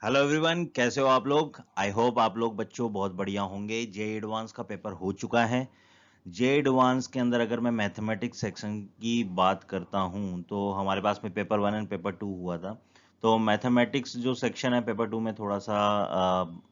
Hello everyone, कैसे हो आप लोग। आई होप आप लोग बच्चों बहुत बढ़िया होंगे। जे एडवांस का पेपर हो चुका है। जे एडवांस के अंदर अगर मैं मैथमेटिक्स सेक्शन की बात करता हूं तो हमारे पास में पेपर 1 एंड पेपर 2 हुआ था। तो मैथमेटिक्स जो सेक्शन है पेपर 2 में थोड़ा सा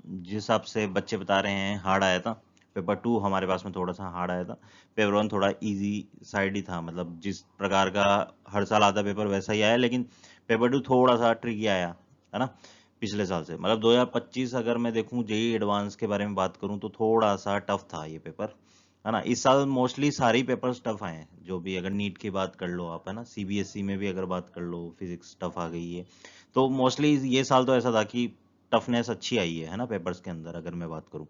जिस हिसाब से बच्चे बता रहे हैं हार्ड आया था। पेपर 2 हमारे पास में थोड़ा सा हार्ड आया था। पेपर 1 थोड़ा इजी साइड ही था, मतलब जिस प्रकार का हर साल आता पेपर वैसा ही आया, लेकिन पेपर 2 थोड़ा सा ट्रिकी आया, है ना। पिछले साल से मतलब 2025 अगर मैं देखूं जेई एडवांस के बारे में बात करूं तो थोड़ा सा टफ था ये पेपर, है ना। इस साल मोस्टली सारे ही पेपर्स टफ आए हैं, जो भी अगर नीट की बात कर लो आप, है ना। सीबीएसई में भी अगर बात कर लो फिजिक्स टफ आ गई है। तो मोस्टली ये साल तो ऐसा था कि टफनेस अच्छी आई है ना पेपर्स के अंदर अगर मैं बात करूं।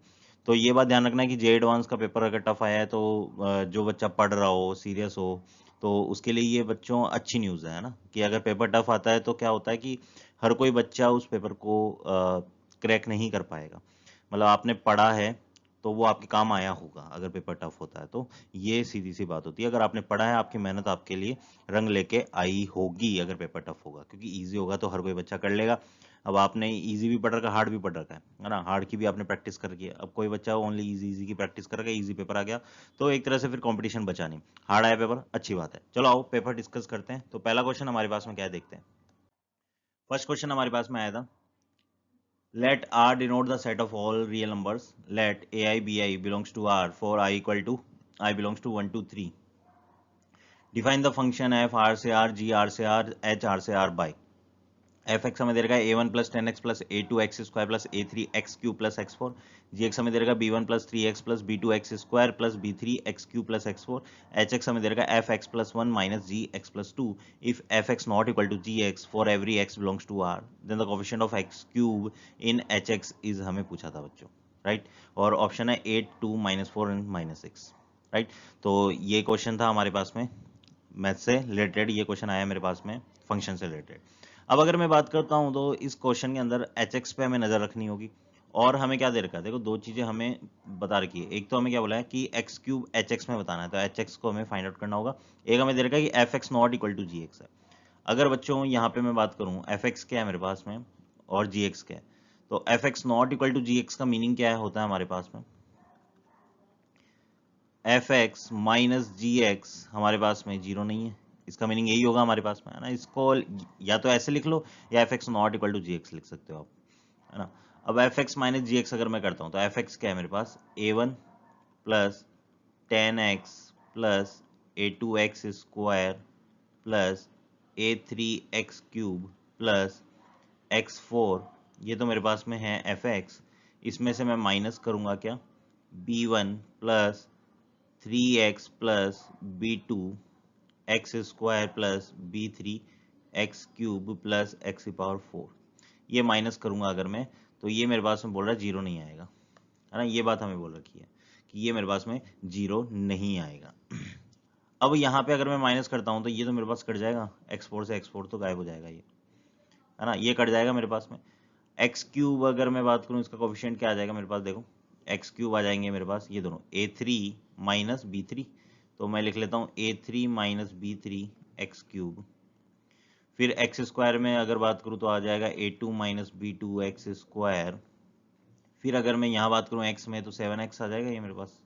तो ये बात ध्यान रखना है कि जे एडवांस का पेपर अगर टफ आया है तो जो बच्चा पढ़ रहा हो सीरियस हो तो उसके लिए ये बच्चों अच्छी न्यूज़ है ना, कि अगर पेपर टफ आता है तो क्या होता है कि हर कोई बच्चा उस पेपर को क्रैक नहीं कर पाएगा। मतलब आपने पढ़ा है तो वो आपके काम आया होगा अगर पेपर टफ होता है तो। ये सीधी सी बात होती है, अगर आपने पढ़ा है आपकी मेहनत आपके लिए रंग लेके आई होगी अगर पेपर टफ होगा, क्योंकि इजी होगा तो हर कोई बच्चा कर लेगा। अब आपने इजी भी पढ़ रखा, हार्ड भी पढ़ रखा है ना। हार्ड की भी आपने प्रैक्टिस कर रखी है, अब कोई बच्चा ओनली इजी इजी की प्रैक्टिस कर रखा है, इजी पेपर आ गया तो एक तरह से फिर कंपटीशन बचा नहीं। हार्ड आया पेपर अच्छी बात है। चलो आओ पेपर डिस्कस करते हैं। तो पहला क्वेश्चन हमारे पास में क्या है देखते हैं। फर्स्ट क्वेश्चन हमारे पास में आया था, let R denote the set of all real numbers. Let ai bi belongs to R for I equal to I belongs to 1 to 3. Define the function f R से R, g R से R, h R से R by f x हमें दे रखा है a one plus 10x plus a two x square plus a three x cube plus x four. G x हमें दे रखा है b one plus 3x plus b two x square plus b three x cube plus x four. H x हमें दे रखा है f x plus 1 minus g x plus 2 if f x not equal to g x for every x belongs to R then the coefficient of x cube in h x is हमें पूछा था बच्चों, right. और option है 8 2 -4 and -6, right. तो ये question था हमारे पास में मैथ से रिलेटेड, ये क्वेश्चन आया मेरे पास में फंक्शन से रिलेटेड। अब अगर मैं बात करता हूं तो इस क्वेश्चन के अंदर एच एक्स पे हमें नजर रखनी होगी। और हमें क्या दे रखा है, देखो दो चीजें हमें बता रखी है। एक तो हमें क्या बोला है कि एक्स क्यूब एच एक्स में बताना है, तो एच एक्स को हमें फाइंड आउट करना होगा। एक हमें दे रखा है कि f x not equal to g x है। अगर बच्चों यहाँ पे मैं बात करूँ एफ एक्स क्या है मेरे पास में और जी एक्स क्या है, तो f x not equal to g x का मीनिंग क्या है होता है हमारे पास में, f x minus g x हमारे पास में जीरो नहीं है। इसका मीनिंग यही होगा हमारे पास में, है ना। इसको या तो ऐसे लिख लो या f x not equal to g x लिख सकते हो आप, है ना। अब f x minus g x अगर मैं करता हूँ तो एफ एक्स क्या है मेरे पास, a one plus 10x plus a two x square plus a three x cube plus x four. ये तो मेरे पास में है एफ एक्स। इसमें से मैं माइनस करूँगा क्या, b one plus 3x plus b two x square plus b three x cube plus x की पावर 4। ये माइनस करूंगा अगर मैं, तो ये मेरे पास में बोल रहा है जीरो नहीं आएगा, है ना। ये बात हमें बोल रखी है कि ये मेरे पास में जीरो नहीं आएगा। अब यहाँ पे अगर मैं माइनस करता हूँ तो ये तो मेरे पास कट जाएगा, एक्स फोर से एक्स फोर तो गायब हो जाएगा ये, है ना। ये कट जाएगा मेरे पास में। एक्स क्यूब अगर मैं बात करूँ इसका कोफिशिएंट क्या आ जाएगा मेरे पास, देखो एक्स क्यूब आ जाएंगे मेरे पास ये दोनों a three minus b three. तो मैं लिख लेता हूँ a three minus b three x cube. फिर एक्स स्क्वायर में अगर बात करूँ तो आ जाएगा a two minus b two x square. फिर अगर मैं यहाँ बात करूँ एक्स में तो 7x आ जाएगा ये मेरे पास।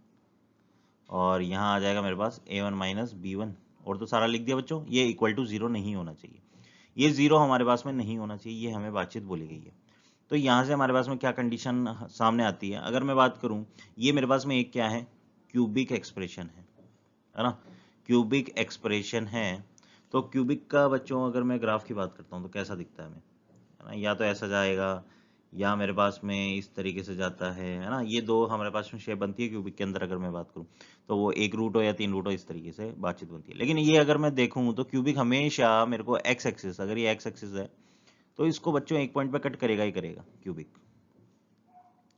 और यहाँ आ जाएगा मेरे पास a one minus B one. और तो सारा लिख दिया बच्चों। ये इक्वल टू जीरो नहीं होना चाहिए, ये जीरो हमारे पास में नहीं होना चाहिए, ये हमें बातचीत बोली गई है। तो यहाँ से हमारे पास में क्या कंडीशन सामने आती है, अगर मैं बात करूँ ये मेरे पास में एक क्या है, क्यूबिक एक्सप्रेशन है ना। क्यूबिक एक्सप्रेशन है। तो क्यूबिक का बच्चों अगर मैं ग्राफ की बात करता हूँ तो कैसा दिखता है हमें, है ना। या तो ऐसा जाएगा या मेरे पास में इस तरीके से जाता है ना। ये दो हमारे पास में शेप बनती है क्यूबिक के अंदर। अगर मैं बात करूँ तो वो एक रूट हो या तीन रूट हो, इस तरीके से बातचीत बनती है। लेकिन ये अगर मैं देखूँ तो क्यूबिक हमेशा मेरे को एक्स एक्सिस, अगर ये एक्स एक्सिस है तो इसको बच्चों एक पॉइंट पे कट करेगा ही करेगा क्यूबिक,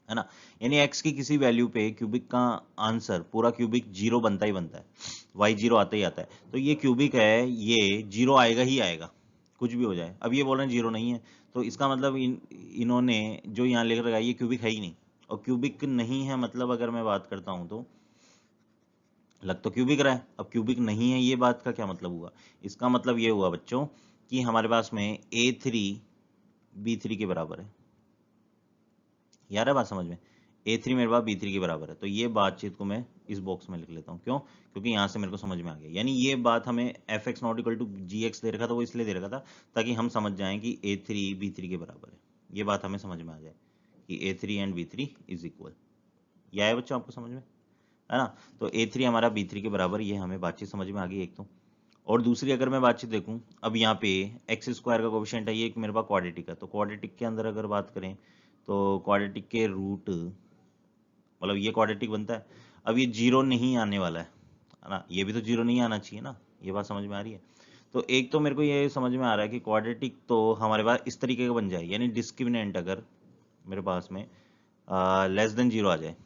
है ना। यानी x की किसी वैल्यू पे क्यूबिक का आंसर पूरा क्यूबिक जीरो बनता ही बनता है, y जीरो आता ही आता है। तो ये क्यूबिक है, ये जीरो आएगा ही आएगा कुछ भी हो जाए। अब ये बोल रहे हैं जीरो नहीं है, तो इसका मतलब इन्होंने जो यहाँ लिख रखा है ये क्यूबिक है ही नहीं। और क्यूबिक नहीं है मतलब अगर मैं बात करता हूँ तो लग तो क्यूबिक रहा है, अब क्यूबिक नहीं है ये बात का क्या मतलब हुआ, इसका मतलब ये हुआ बच्चों कि हमारे पास में ए थ्री बी थ्री के बराबर है। यार है बात समझ में? A3 मेरे पास B3 के बराबर है, तो ये बातचीत को मैं इस बॉक्स में लिख लेता हूँ। क्यों? क्योंकि यहाँ से मेरे को समझ में आ गया, यानी ये बात हमें fx not equal to gx दे रखा था, वो इसलिए दे रखा था ताकि हम समझ जाएं कि A3 B3 के बराबर है। ये बात हमें समझ में आ जाए कि A3 and B3 is equal. यह है बच्चों आपको समझ में, है ना? तो A3 हमारा B3 के बराबर, ये हमें बातचीत समझ में आ गई एक तो। और दूसरी अगर मैं बातचीत देखूं, अब यहाँ पे एक्स स्क्वायर का कोफिशिएंट है, ये एक मेरे पास क्वाड्रेटिक है, तो क्वाड्रेटिक के अंदर अगर बात करें तो क्वाड्रेटिक के रूट, मतलब ये क्वाड्रेटिक बनता है। अब ये जीरो नहीं आने वाला है ना? ये भी तो जीरो नहीं आना चाहिए ना, ये बात समझ में आ रही है? तो एक तो मेरे को ये समझ में आ रहा है कि क्वाड्रेटिक तो हमारे पास इस तरीके का बन जाए, यानी डिस्क्रिमिनेंट अगर मेरे पास में लेस देन जीरो आ जाए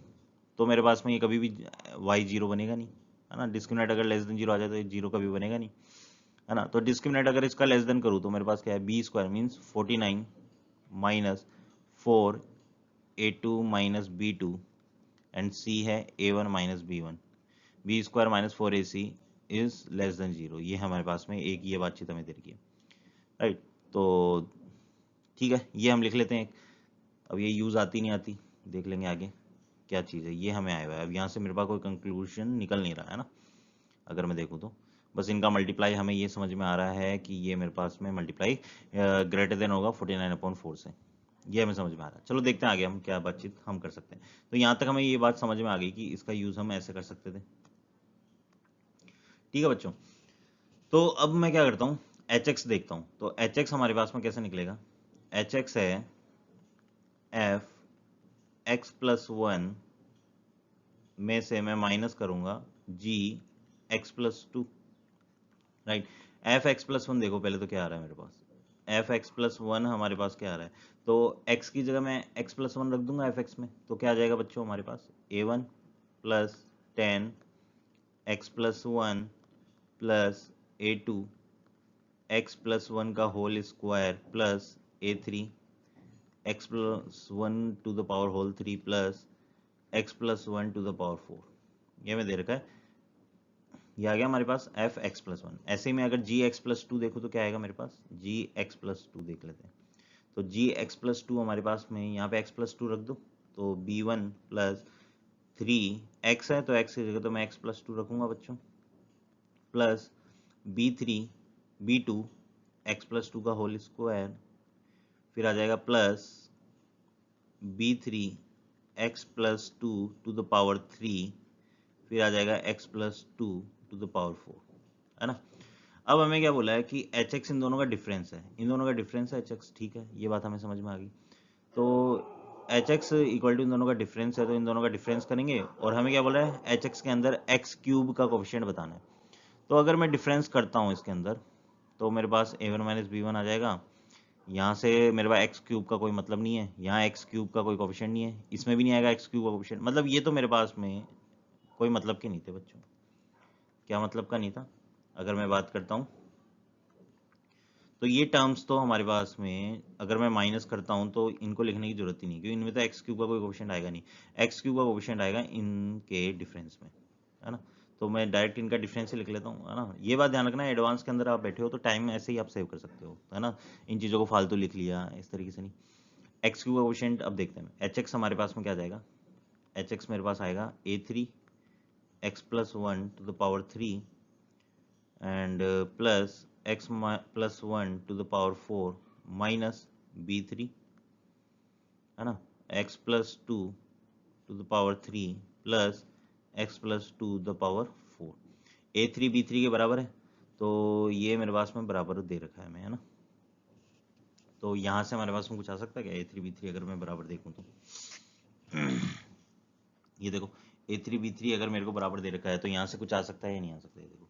तो मेरे पास में ये कभी भी वाई जीरो बनेगा नहीं, है ना? डिस्क्रिमिनेंट अगर लेस देन जीरो आ जाए तो ये जीरो कभी बनेगा नहीं, है ना? तो डिस्क्रिमिनेंट अगर इसका लेस देन करूँ तो मेरे पास क्या है, b square means 49 minus 4 A2 minus B2 and C है A1 minus B1, b square minus 4AC is less than zero. ये हमारे पास में एक ये बातचीत हमें दे रही है, राइट? तो ठीक है, ये हम लिख लेते हैं। अब ये यूज़ आती नहीं आती देख लेंगे आगे क्या चीज़ है। ये हमें आया हुआ है, अब यहाँ से मेरे पास कोई कंक्लूजन निकल नहीं रहा है ना, अगर मैं देखूँ तो बस इनका मल्टीप्लाई हमें ये समझ में आ रहा है कि ये मेरे पास में मल्टीप्लाई ग्रेटर देन होगा 49/4 से। ये हमें समझ में आ रहा है। चलो देखते हैं आगे हम क्या बातचीत हम कर सकते हैं। तो यहाँ तक हमें ये बात समझ में आ गई कि इसका यूज़ हम ऐसे कर सकते थे। ठीक है बच्चों, तो अब मैं क्या करता हूँ, एच एक्स देखता हूँ। तो एच एक्स हमारे पास में कैसे निकलेगा? एच एक्स है एफ एक्स प्लस वन में से मैं माइनस करूंगा g x plus two, right? F x plus one देखो पहले तो क्या आ रहा है मेरे पास, एफ एक्स प्लस वन हमारे पास क्या आ रहा है, तो एक्स की जगह मैं एक्स प्लस वन रख दूंगा एफ एक्स में, तो क्या आ जाएगा बच्चों हमारे पास A1 plus 10 x plus one plus A2 x plus one का whole square plus A3 x plus one to the power whole 3 plus x plus one to the power 4। ये मैं दे रखा है, ये आ गया हमारे पास एफ एक्स प्लस वन। ऐसे में अगर जी एक्स प्लस टू देखो तो क्या आएगा मेरे पास, जी एक्स प्लस टू देख लेते हैं। तो जी एक्स प्लस टू हमारे पास में यहाँ पे एक्स प्लस टू रख दो, तो B1 प्लस 3 एक्स है तो एक्स की जगह तो मैं एक्स प्लस टू रखूंगा बच्चों, plus B3 B2 x plus two का होल स्क्वायर, फिर आ जाएगा plus B3 x plus two to the power 3, फिर आ जाएगा x plus two to the power 4, है ना? अब हमें क्या बोला है कि एच एक्स इन दोनों का डिफरेंस है, इन दोनों का डिफरेंस है एच एक्स, ठीक है? ये बात हमें समझ में आ गई। तो एच एक्स इक्वल टू इन दोनों का डिफरेंस है, तो इन दोनों का डिफरेंस करेंगे और हमें क्या बोला है, एच एक्स के अंदर एक्स क्यूब का कोफिशिएंट बताना है। तो अगर मैं डिफरेंस करता हूँ इसके अंदर तो मेरे पास A1 माइनस B1 आ जाएगा। यहाँ से मेरे पास एक्स क्यूब का कोई मतलब नहीं है, यहाँ एक्स क्यूब का कोई कोफिशिएंट नहीं है, इसमें भी नहीं आएगा एक्स क्यूब का कोफिशिएंट, मतलब ये तो मेरे पास में कोई मतलब के नहीं थे बच्चों। क्या मतलब का नहीं था? अगर मैं बात करता हूँ तो ये टर्म्स तो हमारे पास में अगर मैं माइनस करता हूँ तो इनको लिखने की जरूरत ही नहीं, क्योंकि इनमें तो एक्स क्यूब का कोई कोफिशिएंट आएगा नहीं। एक्स क्यूब का कोफिशिएंट आएगा इनके डिफरेंस में, है ना? तो मैं डायरेक्ट इनका डिफरेंस ही लिख लेता हूँ, है ना? ये बात ध्यान रखना, एडवांस के अंदर आप बैठे हो तो टाइम ऐसे ही आप सेव कर सकते हो, है ना? इन चीज़ों को फालतू लिख लिया इस तरीके से नहीं। एक्स क्यूब का कोफिशिएंट अब देखते हैं, एच एक्स हमारे पास में क्या जाएगा, एच एक्स मेरे पास आएगा A3 x plus one to the power 3 and plus x plus one to the power 4 minus B3, है ना? X plus two to the power 3 plus x plus to the power 4। A3 B3 के बराबर है, तो ये मेरे पास में बराबर दे रखा है हमें, है ना? तो यहाँ से हमारे पास में कुछ आ सकता है क्या, A3 B3 अगर मैं बराबर देखूँ तो ये देखो A3 B3 अगर मेरे को बराबर दे रखा है तो यहाँ से कुछ आ सकता है या नहीं आ सकता है, देखो।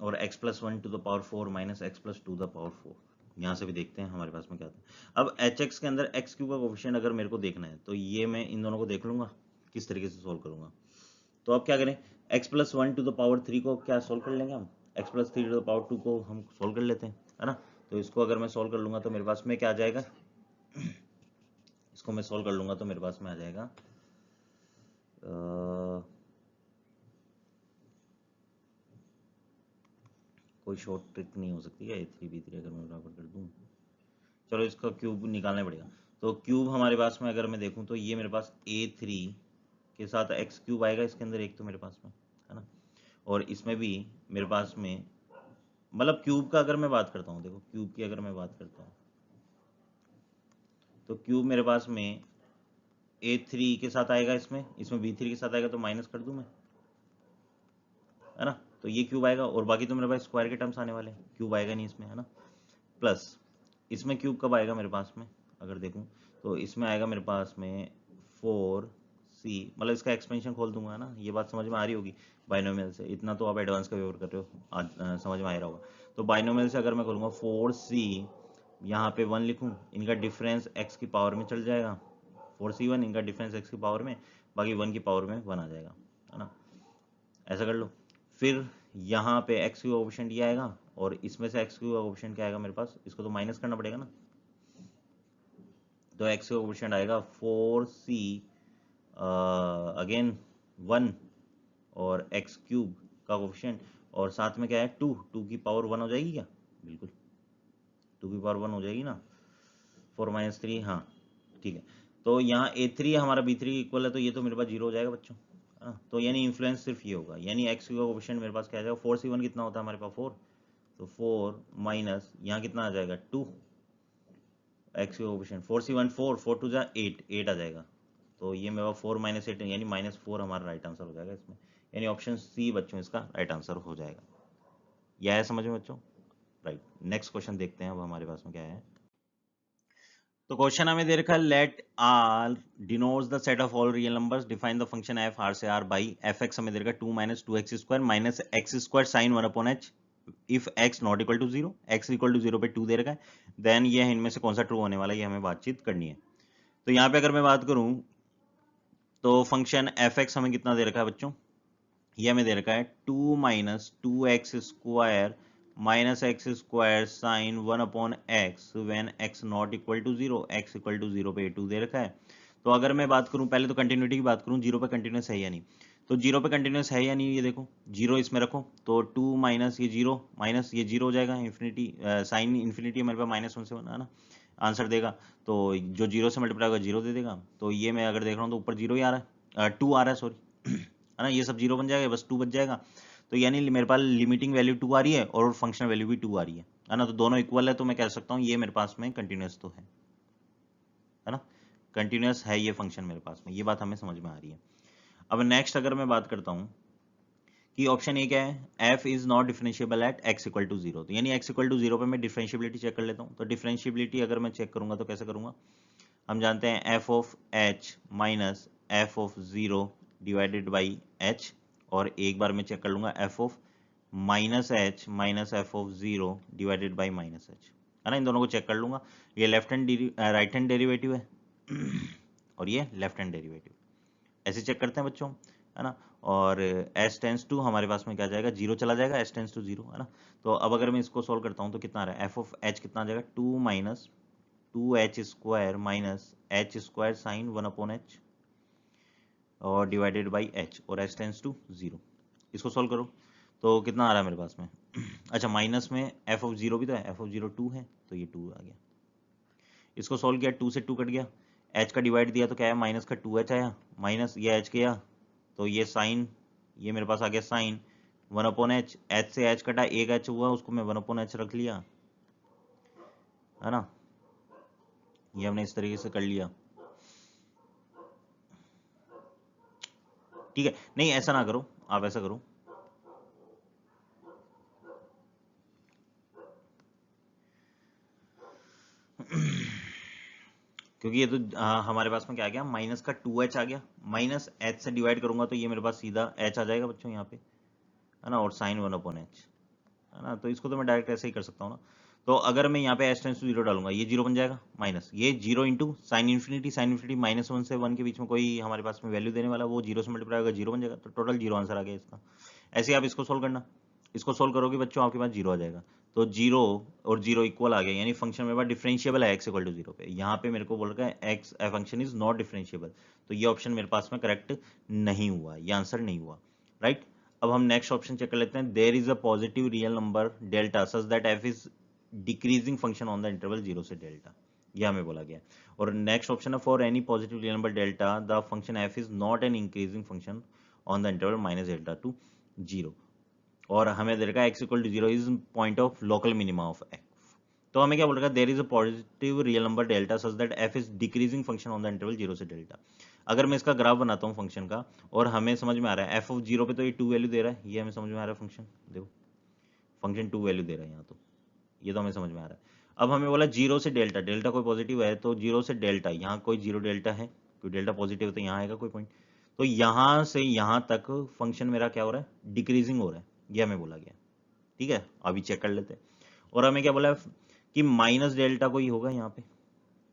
और x plus one to the power 4 minus x plus to the power 4, यहाँ से भी देखते हैं हमारे पास में क्या आता है। अब एच एक्स के अंदर एक्स क्यू का कोफिशिएंट अगर मेरे को देखना है तो ये मैं इन दोनों को देख लूंगा किस तरीके से सोल्व करूंगा। तो अब क्या करें, x plus one to the power 3 को क्या सोल्व कर लेंगे हम, x plus 3 to the power 2 को हम सोल्व कर लेते हैं, है ना? तो इसको अगर मैं सोल्व कर लूंगा तो मेरे पास में क्या आ जाएगा, इसको मैं सोल्व कर लूंगा तो मेरे पास में आ जाएगा कोई शॉर्ट ट्रिक नहीं हो सकती क्या, A3 B3 अगर मैं बराबर कर दूं, चलो इसका क्यूब निकालना पड़ेगा। तो क्यूब हमारे पास में अगर मैं देखूं तो ये मेरे पास a3 के साथ x क्यूब आएगा इसके अंदर एक, तो मेरे पास में है ना, और इसमें भी मेरे पास में मतलब क्यूब का अगर मैं बात करता हूँ, देखो क्यूब की अगर मैं बात करता हूँ तो क्यूब मेरे पास में a3 के साथ आएगा, इसमें b3 के साथ आएगा, तो माइनस कर दूं मैं, है ना, तो ये क्यूब आएगा, और बाकी तो मेरे पास स्क्वायर के टर्म्स आने वाले हैं, क्यूब आएगा नहीं इसमें, है ना, प्लस इसमें क्यूब कब आएगा मेरे पास में अगर देखूं तो इसमें आएगा मेरे पास में 4c, मतलब इसका एक्सपेंशन खोल दूंगा ना, ये बात समझ में आ रही होगी। बाइनोमियल से इतना तो आप एडवांस का व्यवहार कर रहे हो, आज समझ में आ रहा होगा। तो बाइनोमियल से अगर मैं करूँगा 4c, यहाँ पे 1 लिखूँ, इनका डिफरेंस x की पावर में चल जाएगा, 4c1 इनका डिफरेंस x की पावर में, बाकी 1 की पावर में 1 आ जाएगा, है ना, ऐसा कर लो। फिर यहाँ पे x क्यूब कोएफिशिएंट ये आएगा, और इसमें से x क्यूब कोएफिशिएंट क्या आएगा मेरे पास, इसको तो माइनस करना पड़ेगा ना, तो x क्यूब कोएफिशिएंट आएगा 4c अगेन 1 और x क्यूब का कोएफिशिएंट, और साथ में क्या है 2 की पावर 1 हो जाएगी क्या, बिल्कुल 2 की पावर 1 हो जाएगी ना, 4 - 3, हाँ ठीक है। तो यहाँ a3 हमारा b3 इक्वल है, तो ये तो मेरे पास 0 हो जाएगा बच्चों, तो यानी इन्फ्लुएंस सिर्फ ये होगा, यानी x क्यूब का कोएफिशिएंट मेरे पास क्या आ जाएगा, 4c1 कितना होता है हमारे पास 4, तो 4 माइनस यहाँ कितना आ जाएगा 2, x क्यूब कोएफिशिएंट 4c1 4, 4 2 जा 8 आ जाएगा, तो ये मेरा 4 - 8 यानी -4 हमारा राइट आंसर हो जाएगा इसमें, यानी ऑप्शन सी बच्चों इसका राइट आंसर हो जाएगा। यह है समझ में बच्चों, राइट। नेक्स्ट क्वेश्चन देखते हैं अब हमारे पास में क्या है। तो क्वेश्चन हमें दे रखा है, let R denotes the set of all real numbers, define the function f R से आर बाई एफ एक्स, हमें दे रखा है 2 - 2x square minus x square sine 1/h if x not equal to 0, x equal to 0 पे 2 दे रखा है, then ये इनमें से कौन सा ट्रू होने वाला है, ये हमें बातचीत करनी है। तो यहाँ पे अगर मैं बात करूं तो फंक्शन एफ एक्स हमें कितना दे रखा है बच्चों, ये हमें दे रखा है 2 - 2x square minus x square sine 1/x when x not equal to 0, x equal to 0 पे 2 दे रखा है। तो अगर मैं बात करूं, पहले तो कंटिन्यूटी की बात करूं, 0 पे कंटिन्यूस है या नहीं, तो 0 पे कंटिन्यूस है या नहीं, ये देखो 0 इसमें रखो, तो 2 माइनस ये 0 माइनस ये 0 हो जाएगा, इन्फिनिटी साइन इन्फिनिटी हमारे पास -1 से 1 है ना, आंसर देगा, तो जो 0 से मल्टीप्लाई होगा 0 दे देगा, तो ये मैं अगर देख रहा हूँ तो ऊपर 0 ही आ रहा है, 2 आ रहा है सॉरी, है ना, ये सब 0 बन जाएगा, बस 2 बच जाएगा, तो यानी मेरे पास लिमिटिंग वैल्यू 2 आ रही है और फंक्शनल वैल्यू भी 2 आ रही है ना, तो दोनों इक्वल है, तो मैं कह सकता हूँ ये मेरे पास में कंटिन्यूस तो है ना, कंटिन्यूस है ये फंक्शन मेरे पास में, ये बात हमें समझ में आ रही है। अब नेक्स्ट अगर मैं बात करता हूँ कि ऑप्शन ए क्या है, f is not differentiable at x equal to 0, तो यानी x इक्वल टू 0 पे मैं डिफरेंशिएबिलिटी चेक कर लेता हूँ, तो डिफरेंशिएबिलिटी अगर मैं चेक करूंगा तो कैसे करूंगा, हम जानते हैं f of h minus f of 0 divided by h, और एक बार मैं चेक कर लूंगा f of -h minus f of 0 divided by -h, है ना, इन दोनों को चेक कर लूंगा, ये left hand right hand derivative है और ये लेफ्ट हैंड डेरिवेटिव, ऐसे चेक करते हैं बच्चों, है ना, और s टेंस टू हमारे पास में क्या जाएगा, 0 चला जाएगा, s टेंस टू 0, है ना, तो अब अगर मैं इसको सोल्व करता हूँ तो कितना आ रहा है, f ऑफ h कितना आ जाएगा, 2 minus 2h square minus h square sine 1/h और डिवाइडेड बाई h, और s टेंस टू 0, इसको सोल्व करो तो कितना आ रहा है मेरे पास में अच्छा, माइनस में f ऑफ 0 भी तो है, f ऑफ 0 2 है, तो ये 2 आ गया, इसको सोल्व किया, 2 से 2 कट गया, h का डिवाइड दिया तो क्या है, माइनस का 2h आया, माइनस ये h गया, तो ये साइन, ये मेरे पास आ गया साइन 1/h, h से h कटा, एक h हुआ उसको मैं 1/h रख लिया, है ना, ये हमने इस तरीके से कर लिया, ठीक है, नहीं ऐसा ना करो, आप ऐसा करो, क्योंकि ये तो हमारे पास में क्या आ गया, माइनस का 2h आ गया, माइनस h से डिवाइड करूंगा तो ये मेरे पास सीधा h आ जाएगा बच्चों यहाँ पे, है ना, और साइन 1/h, है ना, तो इसको तो मैं डायरेक्ट ऐसे ही कर सकता हूँ ना, तो अगर मैं यहाँ पे h टेंस टू 0 डालूंगा, ये 0 बन जाएगा, माइनस ये 0 इंटू साइन इन्फिनिटी -1 से 1 के बीच में कोई हमारे पास में वैल्यू देने वाला, वो 0 से मल्टीप्लाई होगा 0 बन जाएगा, तो टोटल 0 आंसर आ गया इसका। ऐसे आप इसको सोल्व करना, इसको सोल्व करोगे बच्चों आपके पास 0 आ जाएगा, तो 0 और 0 इक्वल आ गया, यानी फंक्शन मेरे पास डिफरेंशिएबल है x इक्वल टू 0 पे, यहाँ पे मेरे को बोल रहा है x function is not differentiable, तो ये ऑप्शन मेरे पास में करेक्ट नहीं हुआ, ये आंसर नहीं हुआ, राइट। अब हम नेक्स्ट ऑप्शन चेक कर लेते हैं, there is a positive real number delta such that f is decreasing function on the interval 0 से डेल्टा, ये हमें बोला गया। और नेक्स्ट ऑप्शन है for any positive real number delta the function f is not an increasing function on the interval minus delta to zero. और हमें दे रखा है x equal to zero is point of local minima of f. तो हमें क्या बोल रखा है, there is a positive real number delta such that f is decreasing function on the interval zero से डेल्टा। अगर मैं इसका ग्राफ बनाता हूँ फंक्शन का, और हमें समझ में आ रहा है एफ ऑफ जीरो पे तो ये 2 वैल्यू दे रहा है, ये हमें समझ में आ रहा है फंक्शन, देखो फंक्शन 2 वैल्यू दे रहा है यहाँ, तो ये तो हमें समझ में आ रहा है। अब हमें बोला जीरो से डेल्टा, डेल्टा कोई पॉजिटिव है तो जीरो से डेल्टा, यहाँ कोई जीरो डेल्टा है, कोई डेल्टा पॉजिटिव है तो यहाँ आएगा कोई पॉइंट, तो यहाँ से यहाँ तक फंक्शन मेरा क्या हो रहा है, डिक्रीजिंग हो रहा है, ये हमें बोला गया। ठीक है, अभी चेक कर लेते हैं। और हमें क्या बोला है कि माइनस डेल्टा कोई होगा यहाँ पे,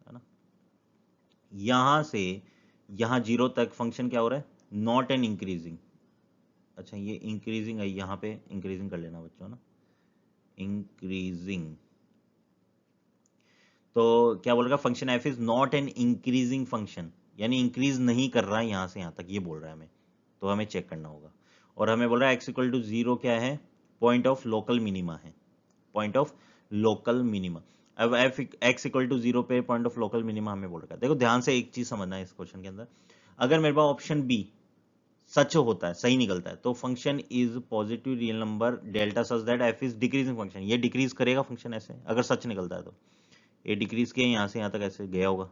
है ना, यहाँ से यहाँ जीरो तक फंक्शन क्या हो रहा है, नॉट एन इंक्रीजिंग। अच्छा ये इंक्रीजिंग है, यहाँ पे इंक्रीजिंग कर लेना बच्चों ना, इंक्रीजिंग। तो क्या बोल रहा है, function f is not an increasing function, यानी इंक्रीज नहीं कर रहा है यहाँ से यहाँ तक, ये बोल रहा है हमें, तो हमें चेक करना होगा। और हमें बोल रहा है एक्स इक्वल टू जीरो क्या है, पॉइंट ऑफ लोकल मिनिमा है, पॉइंट ऑफ लोकल मिनिमा। अब f x equal to zero पे पॉइंट ऑफ लोकल मिनिमा हमें बोल रखा है। देखो ध्यान से एक चीज समझना है इस क्वेश्चन के अंदर, अगर मेरे पास ऑप्शन बी सच होता है, सही निकलता है, तो function is positive real number delta such that f is decreasing function, ये डिक्रीज करेगा फंक्शन ऐसे, अगर सच निकलता है तो ये डिक्रीज किया यहाँ से यहाँ तक ऐसे गया होगा,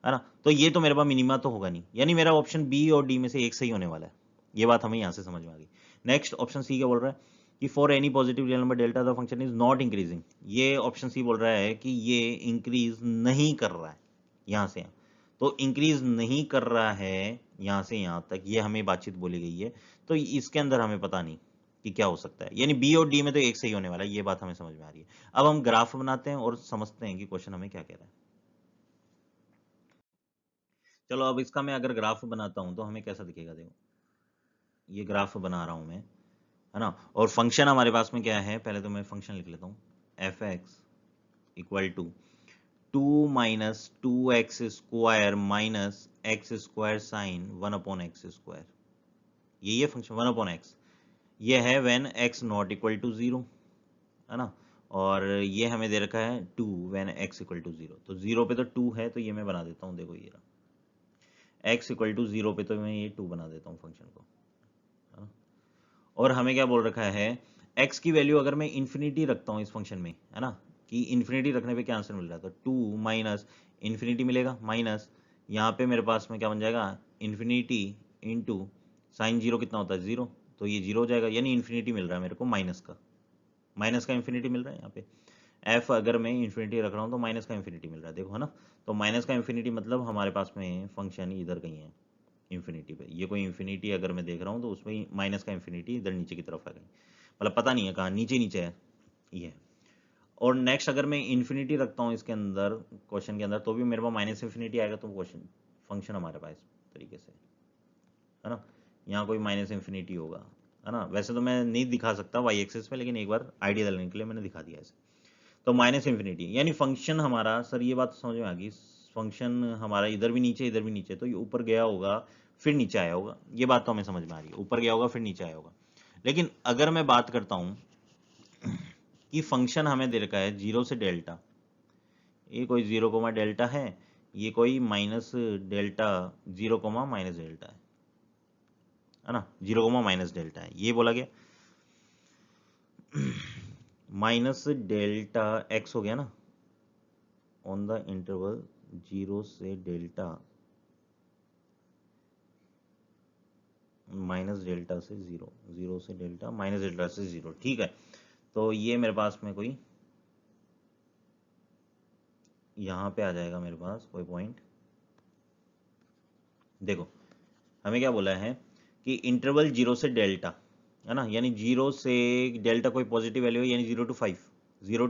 है ना, तो ये तो मेरे पास मिनिमा तो होगा नहीं, यानी मेरा ऑप्शन बी और डी में से एक सही होने वाला है। ये बात हमें यहाँ से समझ में आ गई। नेक्स्ट ऑप्शन सी क्या बोल रहा है कि for any positive real number delta the function is not increasing, ये ऑप्शन सी बोल रहा है कि ये इंक्रीज नहीं कर रहा है यहाँ से यहाँ, तो इंक्रीज नहीं कर रहा है यहाँ से यहाँ तक, ये हमें बातचीत बोली गई है, तो इसके अंदर हमें पता नहीं कि क्या हो सकता है, यानी बी और डी में तो एक सही होने वाला है, ये बात हमें समझ में आ रही है। अब हम ग्राफ बनाते हैं और समझते हैं कि क्वेश्चन हमें क्या कह रहा है। चलो अब इसका मैं अगर ग्राफ बनाता हूं तो हमें कैसा दिखेगा, देखो ये ग्राफ बना रहा हूं मैं, है ना, और फंक्शन हमारे पास में क्या है, पहले तो मैं फंक्शन लिख लेता हूं, f x equal to 2 minus 2x square minus x square sine 1/x², ये फंक्शन 1/x, ये है when x not equal to 0, है ना, और ये हमें दे रखा है 2 व्हेन x इक्वल टू 0, तो 0 पे तो 2 है, तो ये मैं बना देता हूँ, देखो ये रहा x इक्वल टू 0 पे तो मैं ये 2 बना देता हूँ फंक्शन को, है ना। और हमें क्या बोल रखा है, x की वैल्यू अगर मैं इन्फिनिटी रखता हूँ इस फंक्शन में, है ना, कि इन्फिनिटी रखने पे क्या आंसर मिल रहा है, तो 2 माइनस इन्फिनिटी मिलेगा, माइनस यहाँ पे मेरे पास में क्या बन जाएगा, इन्फिनिटी इंटू साइन जीरो कितना होता है 0, तो ये 0 हो जाएगा, यानी इन्फिनिटी मिल रहा है मेरे को माइनस का इन्फिनिटी मिल रहा है यहाँ पे। एफ अगर मैं इन्फिनिटी रख रहा हूँ तो माइनस का इन्फिनिटी मिल रहा है, देखो है ना, तो माइनस का इन्फिनिटी मतलब हमारे पास में फंक्शन इधर कहीं है इन्फिनिटी पे, ये कोई इन्फिनिटी अगर मैं देख रहा हूँ तो उसमें माइनस का इन्फिनिटी इधर नीचे की तरफ है कहीं, मतलब पता नहीं है कहाँ, नीचे नीचे है ये। और नेक्स्ट अगर मैं इन्फिनिटी रखता हूँ इसके अंदर क्वेश्चन के अंदर, तो भी मेरे पास माइनस इन्फिनिटी आएगा, तो क्वेश्चन फंक्शन हमारे पास तरीके से, है ना, यहाँ कोई माइनस इन्फिनिटी होगा, है ना, वैसे तो मैं नहीं दिखा सकता वाई एक्सिस पे, लेकिन एक बार आइडिया डालने के लिए मैंने दिखा दिया ऐसे, तो माइनस इन्फिनिटी, यानी फंक्शन हमारा, सर ये बात समझ में आ गई, फंक्शन हमारा इधर भी नीचे इधर भी नीचे, तो ये ऊपर गया होगा फिर नीचे आया होगा, ये बात तो हमें समझ में आ रही है, ऊपर गया होगा फिर नीचे आया होगा। लेकिन अगर मैं बात करता हूं कि फंक्शन हमें दे रखा है 0 से डेल्टा, ये कोई 0 कोमा डेल्टा है, ये कोई minus delta 0 comma minus delta है ना, 0 कोमा माइनस डेल्टा है, ये बोला गया माइनस डेल्टा एक्स हो गया ना, ऑन द इंटरवल 0 से डेल्टा माइनस डेल्टा से 0, 0 से डेल्टा माइनस डेल्टा से 0, ठीक है, तो ये मेरे पास में कोई यहाँ पे आ जाएगा मेरे पास कोई पॉइंट, देखो हमें क्या बोला है कि इंटरवल 0 से डेल्टा, है ना, यानी 0 से डेल्टा कोई पॉजिटिव वैल्यू है, यानी 0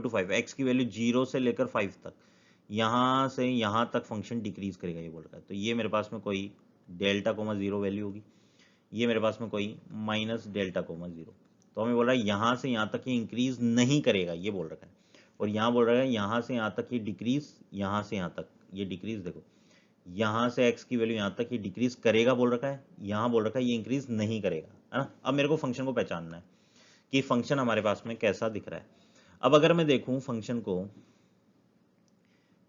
to 5 एक्स की वैल्यू 0 से लेकर 5 तक, यहाँ से यहाँ तक फंक्शन डिक्रीज करेगा, ये बोल रहा है, तो ये मेरे पास में कोई डेल्टा कोमा 0 वैल्यू होगी, ये मेरे पास में कोई माइनस डेल्टा कोमा 0, तो हमें बोल रहा है यहाँ से यहाँ तक ये इंक्रीज नहीं करेगा, ये बोल रखा है, और यहाँ बोल रहा है यहाँ से यहाँ तक ये डिक्रीज, यहाँ से यहाँ तक ये डिक्रीज, देखो यहाँ से x की वैल्यू यहाँ तक ये डिक्रीज करेगा बोल रखा है, यहाँ बोल रखा है ये इंक्रीज नहीं करेगा, है ना। अब मेरे को फंक्शन को पहचानना है कि फंक्शन हमारे पास में कैसा दिख रहा है। अब अगर मैं देखूं फंक्शन को,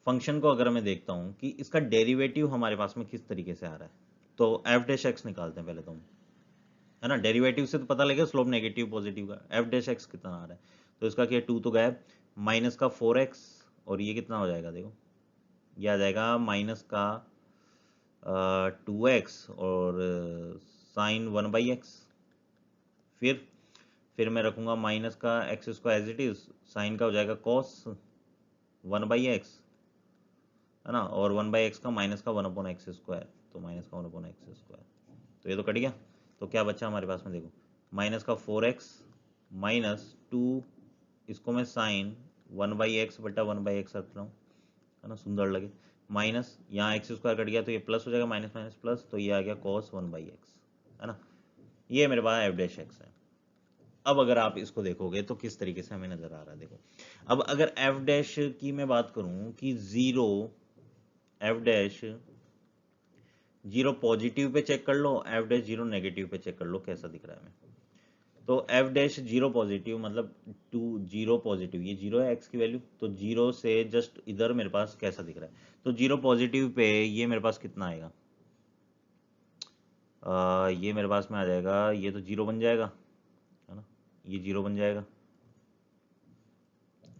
फंक्शन को अगर मैं देखता हूं कि इसका डेरिवेटिव हमारे पास में किस तरीके से आ रहा है, तो एफ डैश एक्स निकालते हैं पहले तो हम, है ना। डेरिवेटिव से तो पता लगेगा स्लोप नेगेटिव पॉजिटिव का। एफ डैश एक्स कितना आ रहा है, तो इसका क्या, 2 तो गायब, माइनस का 4x, और ये कितना हो जाएगा देखो, ये आ जाएगा माइनस का 2x और साइन 1/x। फिर मैं रखूंगा माइनस का x इसको एज इट इज, साइन का हो जाएगा cos 1/x, है ना, और 1/x का माइनस का 1/x², तो माइनस का 1/x², तो ये तो कट गया। तो क्या बचा हमारे पास में देखो, माइनस का 4x माइनस 2, इसको मैं साइन 1/x बटा 1/x रख रहा हूँ, है ना, सुंदर लगे। माइनस यहाँ x² कट गया तो ये प्लस हो जाएगा, माइनस माइनस प्लस, तो ये आ गया cos 1/x, है ना। ये मेरे पास एफ डैश एक्स है। अब अगर आप इसको देखोगे तो किस तरीके से हमें नजर आ रहा है देखो। अब अगर एफ डैश की मैं बात करूं कि zero, F dash zero positive pay check कर लो, एफ डैश जीरो नेगेटिव पे चेक कर लो, कैसा दिख रहा है हमें। तो एफ डैश जीरो पॉजिटिव मतलब 2 जीरो पॉजिटिव, ये जीरो है एक्स की वैल्यू, तो जीरो से जस्ट इधर मेरे पास कैसा दिख रहा है, तो जीरो पॉजिटिव पे ये मेरे पास कितना आएगा, ये मेरे पास में आ जाएगा, ये तो जीरो बन जाएगा, है ना, ये जीरो बन जाएगा,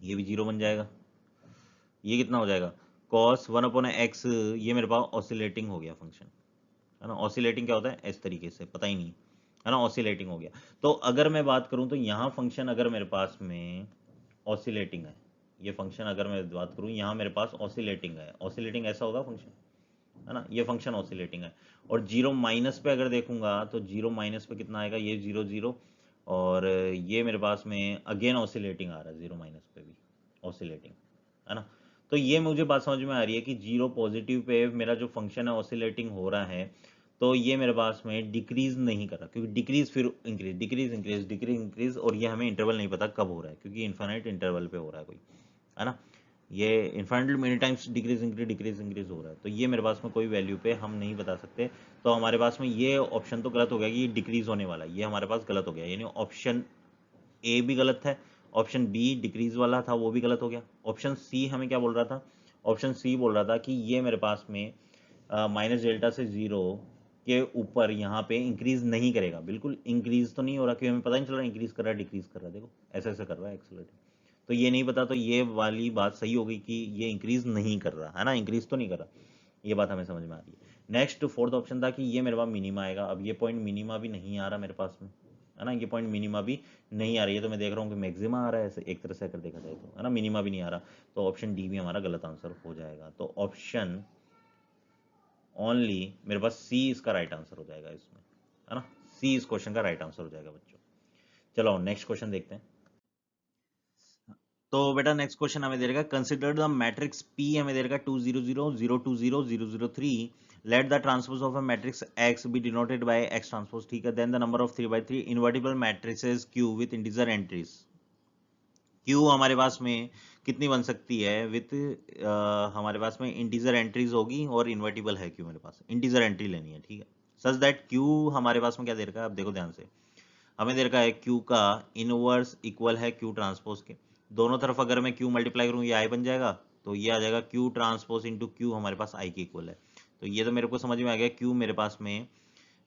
ये भी जीरो बन जाएगा, ये कितना हो जाएगा cos 1/x, ये मेरे पास ऑसिलेटिंग हो गया फंक्शन, है ना। ऑसिलेटिंग क्या होता है, इस तरीके से, पता ही नहीं, है ना, ऑसिलेटिंग हो गया। तो अगर मैं बात करूं तो यहाँ फंक्शन अगर मेरे पास में ऑसिलेटिंग है, ये फंक्शन अगर मैं बात करूं यहाँ मेरे पास ऑसिलेटिंग है, ऑसिलेटिंग ऐसा होगा फंक्शन, है ना, ये फंक्शन ऑसिलेटिंग है। और जीरो माइनस पे अगर देखूंगा तो जीरो माइनस पे कितना आएगा, ये 0 0, और ये मेरे पास में अगेन ऑसिलेटिंग आ रहा है, जीरो माइनस पे भी ऑसिलेटिंग, है ना। तो ये मुझे बात समझ में आ रही है कि जीरो पॉजिटिव पे मेरा जो फंक्शन है ऑसिलेटिंग हो रहा है, तो ये मेरे पास में डिक्रीज नहीं कर रहा, क्योंकि डिक्रीज फिर increase, decrease increase, decrease increase, और ये हमें इंटरवल नहीं पता कब हो रहा है, क्योंकि इन्फाइनाइट इंटरवल पे हो रहा है कोई, है ना। ये infinitely many times decrease increase हो रहा है, तो ये मेरे पास में कोई वैल्यू पे हम नहीं बता सकते। तो हमारे पास में ये ऑप्शन तो गलत हो गया कि ये डिक्रीज होने वाला है, ये हमारे पास गलत हो गया, यानी ऑप्शन ए भी गलत है, ऑप्शन बी डिक्रीज वाला था वो भी गलत हो गया। ऑप्शन सी हमें क्या बोल रहा था, ऑप्शन सी बोल रहा था कि ये मेरे पास में माइनस डेल्टा से जीरो के ऊपर यहाँ पे इंक्रीज नहीं करेगा, बिल्कुल इंक्रीज तो नहीं हो रहा, क्योंकि हमें पता नहीं चल रहा इंक्रीज कर रहा है डिक्रीज कर रहा है, देखो ऐसे ऐसे कर रहा है एक्सेलरेटिंग, तो ये नहीं पता, तो ये वाली बात सही हो गई कि ये इंक्रीज नहीं कर रहा है ना, इंक्रीज तो नहीं कर रहा, ये बात हमें समझ में आ रही है। नेक्स्ट फोर्थ ऑप्शन था कि ये मेरे पास मिनिमा आएगा, अब ये पॉइंट मिनिमा भी नहीं आ रहा मेरे पास में, है ना, ये पॉइंट मिनिमा भी नहीं आ रही है, तो मैं देख रहा हूँ कि मैक्सिमा आ रहा है, ऐसे एक तरह से अगर देखा जाए तो, है ना, मिनिमा भी नहीं आ रहा, तो ऑप्शन डी भी हमारा गलत आंसर हो जाएगा। तो ऑप्शन ओनली मेरे पास सी इसका राइट आंसर हो जाएगा इसमें, है ना, सी इस क्वेश्चन का राइट आंसर हो जाएगा बच्चों। चलो नेक्स्ट क्वेश्चन देखते हैं। तो बेटा नेक्स्ट क्वेश्चन हमें दे देगा, कंसिडर द मैट्रिक्स P हमें दे देगा 2 0 0 0 2 0 0 0 3, let the transpose of a matrix X be denoted by X transpose, ठीक है, then the number of 3/3 invertible matrices Q with integer entries. Q हमारे पास में कितनी बन सकती है विथ, हमारे पास में इंटीजर एंट्रीज होगी और इन्वर्टिबल है Q, मेरे पास इंटीजर एंट्री लेनी है, ठीक है, सच दैट Q हमारे पास में क्या दे रखा है, अब देखो ध्यान से, हमें दे रखा है Q का इनवर्स इक्वल है Q ट्रांसपोज के, दोनों तरफ अगर मैं Q मल्टीप्लाई करूँ ये I बन जाएगा, तो ये आ जाएगा Q ट्रांसपोज इंटू Q हमारे पास I के इक्वल है। तो ये तो मेरे को समझ में आ गया, Q मेरे पास में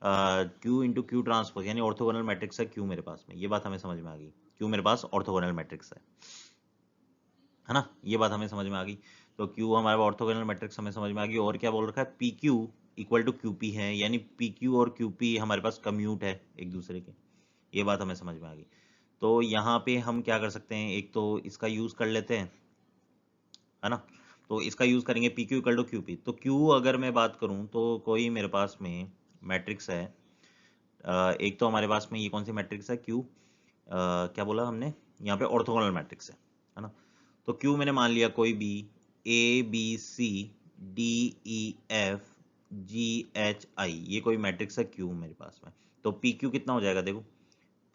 Q इंटू Q ट्रांसपोज यानी ऑर्थोगोनल मैट्रिक्स है Q मेरे पास में, ये बात हमें समझ में आ गई, Q मेरे पास ऑर्थोगोनल मैट्रिक्स है ना, ये बात हमें समझ में आ गई। तो Q हमारे पास ऑर्थोगोनल मैट्रिक्स हमें समझ में आ गई, और क्या बोल रखा है, PQ इक्वल टू QP है, यानी PQ और QP हमारे पास कम्यूट है एक दूसरे के, ये बात हमें समझ में आ गई। तो यहाँ पे हम क्या कर सकते हैं, एक तो इसका यूज कर लेते हैं, है ना, तो इसका यूज करेंगे PQ इक्वल टू QP। तो Q अगर मैं बात करूँ तो कोई मेरे पास में मैट्रिक्स है, एक तो हमारे पास में ये कौन सी मैट्रिक्स है Q, क्या बोला हमने, यहाँ पे ऑर्थोगोनल मैट्रिक्स है ना। तो Q मैंने मान लिया कोई भी ABCDEFGHI, ये कोई मैट्रिक्स है Q मेरे पास में। तो PQ कितना हो जाएगा देखो,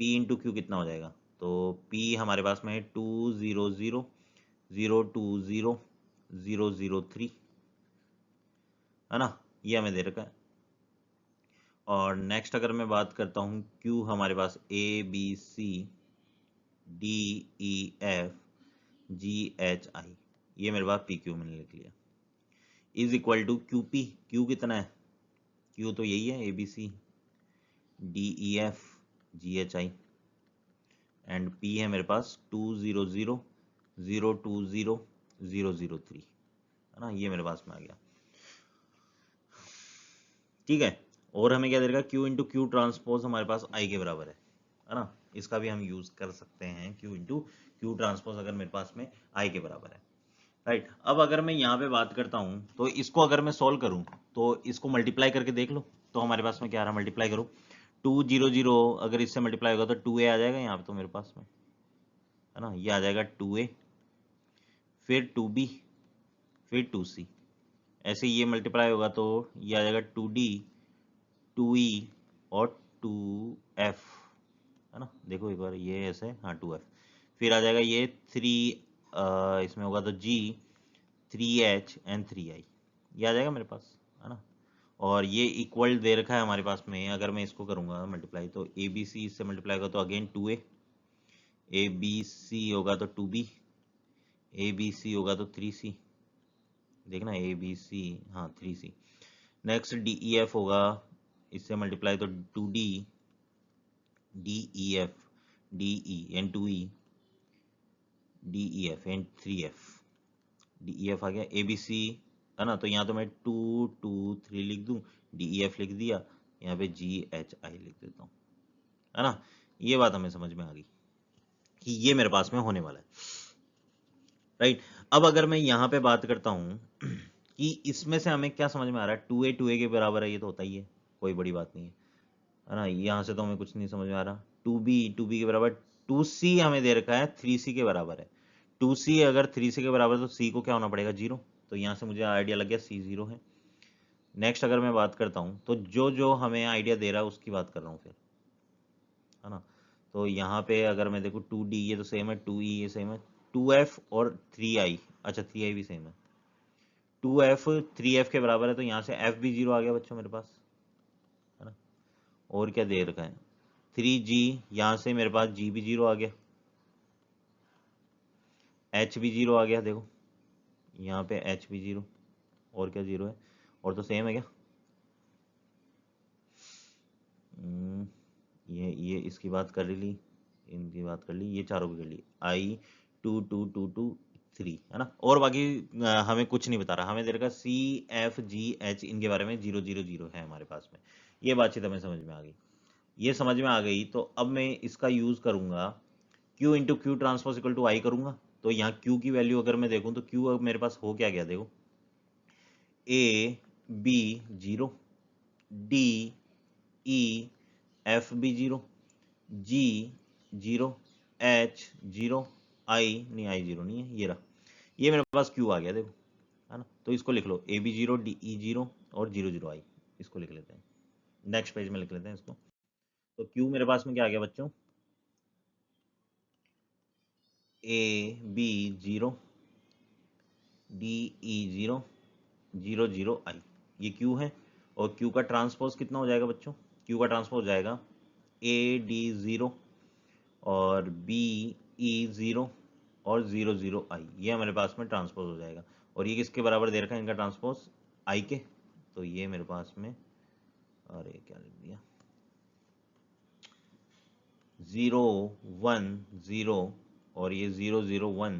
P इंटू Q कितना हो जाएगा, तो P हमारे पास में 2 0 0 0 2 0 0 0 3, है ना, ये हमें दे रखा है। और नेक्स्ट अगर मैं बात करता हूँ Q हमारे पास ABCDEFGHI, ये मेरे पास पी क्यू मैंने लिख लिया, is equal to Q P, Q कितना है, क्यू तो यही है, A B C D E F G H I, and P है मेरे पास 200002003, है ना, ये मेरे पास में आ गया। ठीक है, और हमें क्या देगा, क्यू इंटू क्यू ट्रांसपोज हमारे पास आई के बराबर है ना, इसका भी हम यूज कर सकते हैं, क्यू इंटू क्यू ट्रांसपोज अगर मेरे पास में आई के बराबर है, राइट। अब अगर मैं यहाँ पे बात करता हूँ तो इसको अगर मैं सॉल्व करूँ तो इसको मल्टीप्लाई करके देख लो, तो हमारे पास में क्या आ रहा है, मल्टीप्लाई करो 200 अगर इससे मल्टीप्लाई होगा तो 2a आ जाएगा यहाँ पे तो मेरे पास में, है ना, ये आ जाएगा 2a, फिर 2b, फिर 2c, ऐसे ये मल्टीप्लाई होगा तो ये आ जाएगा 2d 2e और 2f, है ना, देखो एक बार ये ऐसे, हाँ 2f, फिर आ जाएगा ये 3 इसमें होगा तो g 3h एंड 3i, ये आ जाएगा मेरे पास, है ना, और ये इक्वल दे रखा है हमारे पास में, अगर मैं इसको करूँगा मल्टीप्लाई तो ए बी सी इससे मल्टीप्लाई होगा तो अगेन 2a, ए बी सी होगा तो 2b, ए बी सी होगा तो 3c, देखना ए बी सी, हाँ 3c, next D E F होगा, इससे मल्टीप्लाई तो 2d डी ई f d e n 2e d ई एफ एन 3f, डी ई एफ आ गया, ए बी सी, है ना, तो यहाँ तो मैं 2 2 3 लिख दूँ, डी ई एफ लिख दिया, यहाँ पे जी एच आई लिख देता हूँ, है ना, ये बात हमें समझ में आ गई कि ये मेरे पास में होने वाला है, राइट। अब अगर मैं यहाँ पे बात करता हूँ कि इसमें से हमें क्या समझ में आ रहा है, 2a के बराबर है, ये तो होता ही है, कोई बड़ी बात नहीं है ना, यहाँ से तो हमें कुछ नहीं समझ में आ रहा, 2b के बराबर, 2c हमें दे रखा है 3c के बराबर है, 2c अगर 3c के बराबर तो c को क्या होना पड़ेगा, 0, तो यहाँ से मुझे आइडिया लग गया c 0 है। नेक्स्ट अगर मैं बात करता हूँ तो जो जो हमें आइडिया दे रहा है उसकी बात कर रहा हूँ फिर, है ना, तो यहाँ पे अगर मैं देखूँ 2d ये तो सेम है, 2e ये सेम है, 2f और 3i, अच्छा 3i भी सेम है, 2f 3f के बराबर है, तो यहाँ से f भी 0 आ गया बच्चों मेरे पास, है ना, और क्या दे रखा है 3g, यहाँ से मेरे पास g भी 0 आ गया, h भी 0 आ गया, देखो यहाँ पे h भी 0, और क्या 0 है, और तो सेम है क्या, ये इसकी बात कर ली, इनकी बात कर ली, ये चारों की कर ली, आई 2 2 2 2 3, है ना, और बाकी हमें कुछ नहीं बता रहा, हमें दे रखा सी एफ जी एच, इनके बारे में 0 0 0 है हमारे पास में, ये बातचीत हमें समझ में आ गई, ये समझ में आ गई, तो अब मैं इसका यूज करूंगा, Q into q transpose equal to I करूंगा, तो यहाँ Q की वैल्यू अगर मैं देखूं तो Q अब मेरे पास हो क्या गया, देखो A B 0, D E F भी 0, जी 0, एच 0, आई नहीं, आई 0 नहीं है, ये रहा, ये मेरे पास Q आ गया, देखो, है ना, तो इसको लिख लो ए बी 0 डी ई 0 और 0 0 आई, इसको लिख लेते हैं, नेक्स्ट पेज में लिख लेते हैं इसको, तो Q मेरे पास में क्या आ गया बच्चों, ए बी 0 डी ई 0 0 0 आई, ये Q है, और Q का ट्रांसपोज कितना हो जाएगा बच्चों, Q का ट्रांसपोज हो जाएगा ए डी 0 और बी ई 0 और 0 0 आई, ये हमारे पास में ट्रांसपोज हो जाएगा, और ये किसके बराबर दे रखा है इनका ट्रांसपोज, आई के, तो ये मेरे पास में, अरे क्या लिख दिया, 0 1 0 और ये 0 0 1,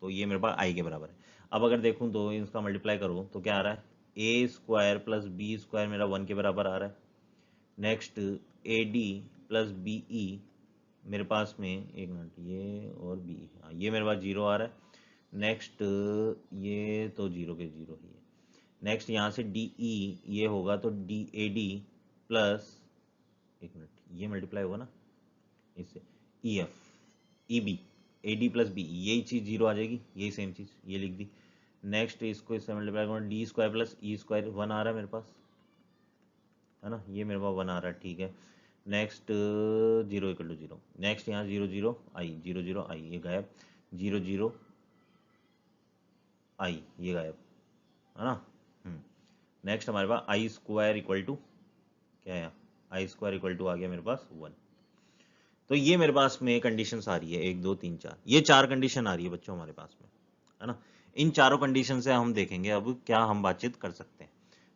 तो ये मेरे पास आई के बराबर है। अब अगर देखूं तो इसका मल्टीप्लाई करूं तो क्या आ रहा है, A square plus B square मेरा 1 के बराबर आ रहा है, next A D plus B E मेरे पास में, एक मिनट, ये और बी, हाँ ये मेरे पास 0 आ रहा है, नेक्स्ट ये तो 0 के 0 ही है, नेक्स्ट यहाँ से डी ई ये होगा तो डी ए डी प्लस, एक मिनट, ये मल्टीप्लाई होगा ना इससे, E F E B A D plus B, यही चीज़ 0 आ जाएगी, यही सेम चीज़ ये लिख दी, नेक्स्ट इसको इससे मल्टीप्लाई करूँगा, D square plus E square 1 आ रहा है मेरे पास, है ना, ये मेरे पास 1 आ रहा है, ठीक है, नेक्स्ट 0 इक्वल टू 0, नेक्स्ट यहाँ 0 0 आई 0 0 आई, ये गायब, 0 0 आई, ये गायब, है ना, नेक्स्ट हमारे पास आई स्क्वायर इक्वल टू क्या है, आई स्क्वायर इक्वल टू आ गया मेरे पास 1, तो ये मेरे पास में कंडीशंस आ रही है 1 2 3 4, ये 4 कंडीशन आ रही है बच्चों हमारे पास में, है ना, इन चारों कंडीशन से हम देखेंगे अब क्या हम बातचीत कर सकते हैं।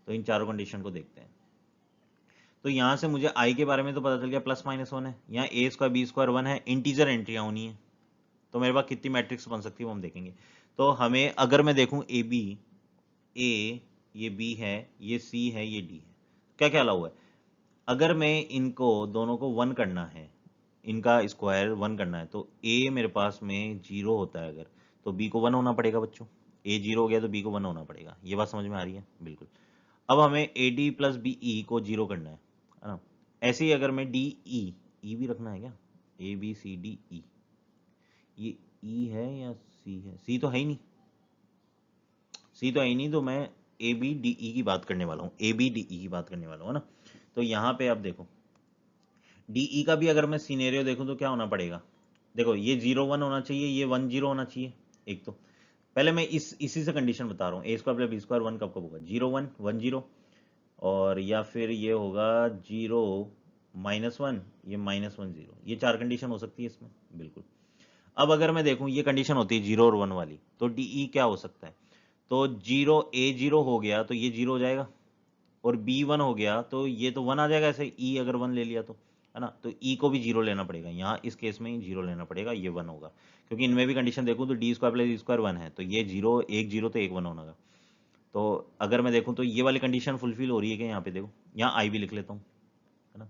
तो इन चारों कंडीशन को देखते हैं। तो यहाँ से मुझे आई के बारे में तो पता चल गया +-1 है, यहाँ ए स्क्वायर बी स्क्वायर 1 है, इंटीजर एंट्रियाँ होनी है, तो मेरे पास कितनी मैट्रिक्स बन सकती है वो हम देखेंगे। तो हमें अगर मैं देखूँ ए बी, ए ये बी है, ये सी है, ये डी है, क्या क्या अलाउ है। अगर मैं इनको दोनों को 1 करना है, इनका स्क्वायर 1 करना है, तो ए मेरे पास में 0 होता है अगर, तो बी को 1 होना पड़ेगा बच्चों। ए 0 हो गया तो बी को 1 होना पड़ेगा। ये बात समझ में आ रही है? बिल्कुल। अब हमें A D plus B E को 0 करना है ना। ऐसे ही अगर मैं डी ई भी रखना है क्या, ए बी सी डी ई, ये ई है या सी है? सी तो है ही नहीं, सी तो है ही नहीं, तो मैं ए बी डी ई की बात करने वाला हूँ, ए बी डी ई की बात करने वाला हूँ ना। तो यहाँ पे आप देखो डी ई का भी अगर मैं सीनेरियो देखूँ तो क्या होना पड़ेगा, देखो ये 0 1 होना चाहिए, ये 1 0 होना चाहिए। एक तो पहले मैं इसी से कंडीशन बता रहा हूँ, ए स्क्वायर प्लस बी स्क्वायर 1 कब कब होगा, 0 1 1 0, और या फिर ये होगा 0 -1, ये -1 0, ये 4 कंडीशन हो सकती है इसमें, बिल्कुल। अब अगर मैं देखूं ये कंडीशन होती है 0 और 1 वाली, तो डी ई क्या हो सकता है, तो 0 ए 0 हो गया तो ये 0 हो जाएगा, और बी 1 हो गया तो ये तो 1 आ जाएगा, ऐसे ई अगर 1 ले लिया तो, है ना। तो ई को भी 0 लेना पड़ेगा, यहाँ इस केस में 0 लेना पड़ेगा, ये 1 होगा, क्योंकि इनमें भी कंडीशन देखूं तो D square plus E square 1 है, तो ये 0 एक 0 तो एक 1 होगा। तो अगर मैं देखूं तो ये वाली कंडीशन फुलफिल हो रही है कि यहाँ पे देखो, यहाँ आई भी लिख लेता हूँ, है ना।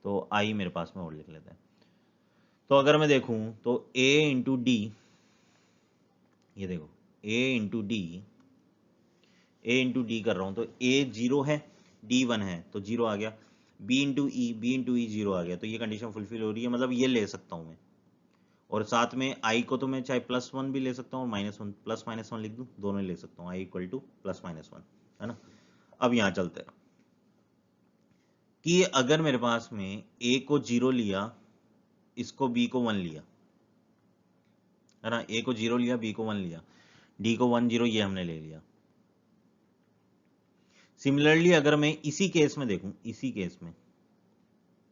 तो आई मेरे पास में और लिख लेते हैं। तो अगर मैं देखूं तो a इंटू डी, ये देखो a इंटू डी कर रहा हूं, तो a 0 है, d 1 है, तो 0 आ गया। b इंटू ई 0 आ गया, तो ये कंडीशन फुलफिल हो रही है, मतलब ये ले सकता हूं मैं। और साथ में i को तो मैं चाहे +1 भी ले सकता हूँ और -1, +-1 लिख दूं, दोनों ले सकता हूँ, i इक्वल टू +-1, है ना। अब यहाँ चलते हैं कि अगर मेरे पास में a को 0 लिया, इसको b को 1 लिया, है ना, a को 0 लिया, b को 1 लिया, d को 1 0, ये हमने ले लिया। सिमिलरली अगर मैं इसी केस में देखूं, इसी केस में,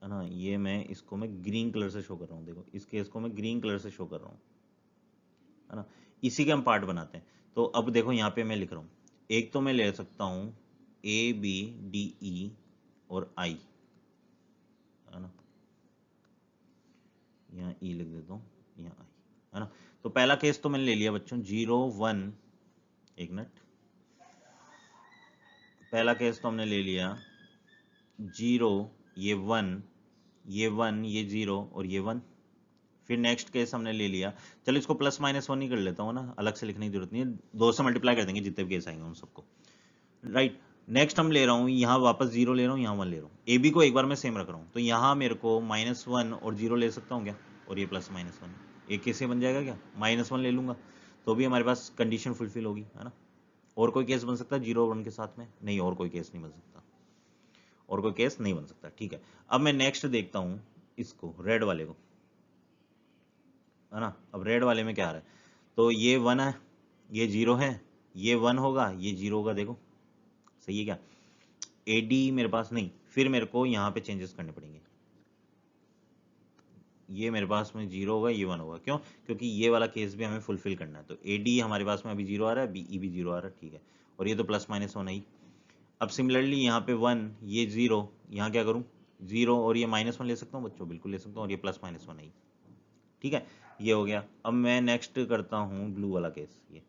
है ना, ये मैं इसको मैं ग्रीन कलर से शो कर रहा हूँ, देखो इस केस को मैं ग्रीन कलर से शो कर रहा हूँ, है ना, इसी के हम पार्ट बनाते हैं। तो अब देखो यहाँ पे मैं लिख रहा हूँ, एक तो मैं ले सकता हूँ ए बी डी ई और आई, है ना, यहाँ ई लिख देता हूँ, यहाँ आई, है ना। तो पहला केस तो मैंने ले लिया बच्चों 0 1, एक मिनट, पहला केस तो हमने ले लिया 0, ये 1, ये 1, ये 0 और ये 1। फिर नेक्स्ट केस हमने ले लिया, चलो इसको +-1 ही कर लेता हूँ ना, अलग से लिखने की जरूरत नहीं है, 2 से मल्टीप्लाई कर देंगे जितने भी केस आएंगे उन सबको, राइट। नेक्स्ट हम ले रहा हूँ, यहाँ वापस 0 ले रहा हूँ, यहाँ 1 ले रहा हूँ, ए बी को एक बार मैं सेम रख रहा हूँ, तो यहाँ मेरे को -1 और 0 ले सकता हूँ क्या, और ये +-1 एक केस से बन जाएगा क्या, -1 ले लूंगा तो भी हमारे पास कंडीशन फुलफिल होगी, है ना। और कोई केस बन सकता है 0 और 1 के साथ में, नहीं, और कोई केस नहीं बन सकता, और कोई केस नहीं बन सकता, ठीक है। अब मैं नेक्स्ट देखता हूँ इसको, रेड वाले को, है ना। अब रेड वाले में क्या आ रहा है, तो ये 1 है, ये 0 है, ये 1 होगा, ये 0 होगा, देखो सही है क्या। ए डी मेरे पास नहीं, फिर मेरे को यहाँ पे चेंजेस करने पड़ेंगे, ये मेरे पास में 0 होगा, ये 1 होगा, क्यों, क्योंकि ये वाला केस भी हमें फुलफिल करना है। तो ए डी हमारे पास में अभी 0 आ रहा है, बी ई भी 0 आ रहा है, ठीक है, और ये तो +-1 ही। अब सिमिलरली यहाँ पे 1, ये 0, यहाँ क्या करूँ, 0 और ये -1 ले सकता हूँ बच्चों, बिल्कुल ले सकता हूँ, और ये +-1 ही, ठीक है, ये हो गया। अब मैं नेक्स्ट करता हूँ ब्लू वाला केस, ये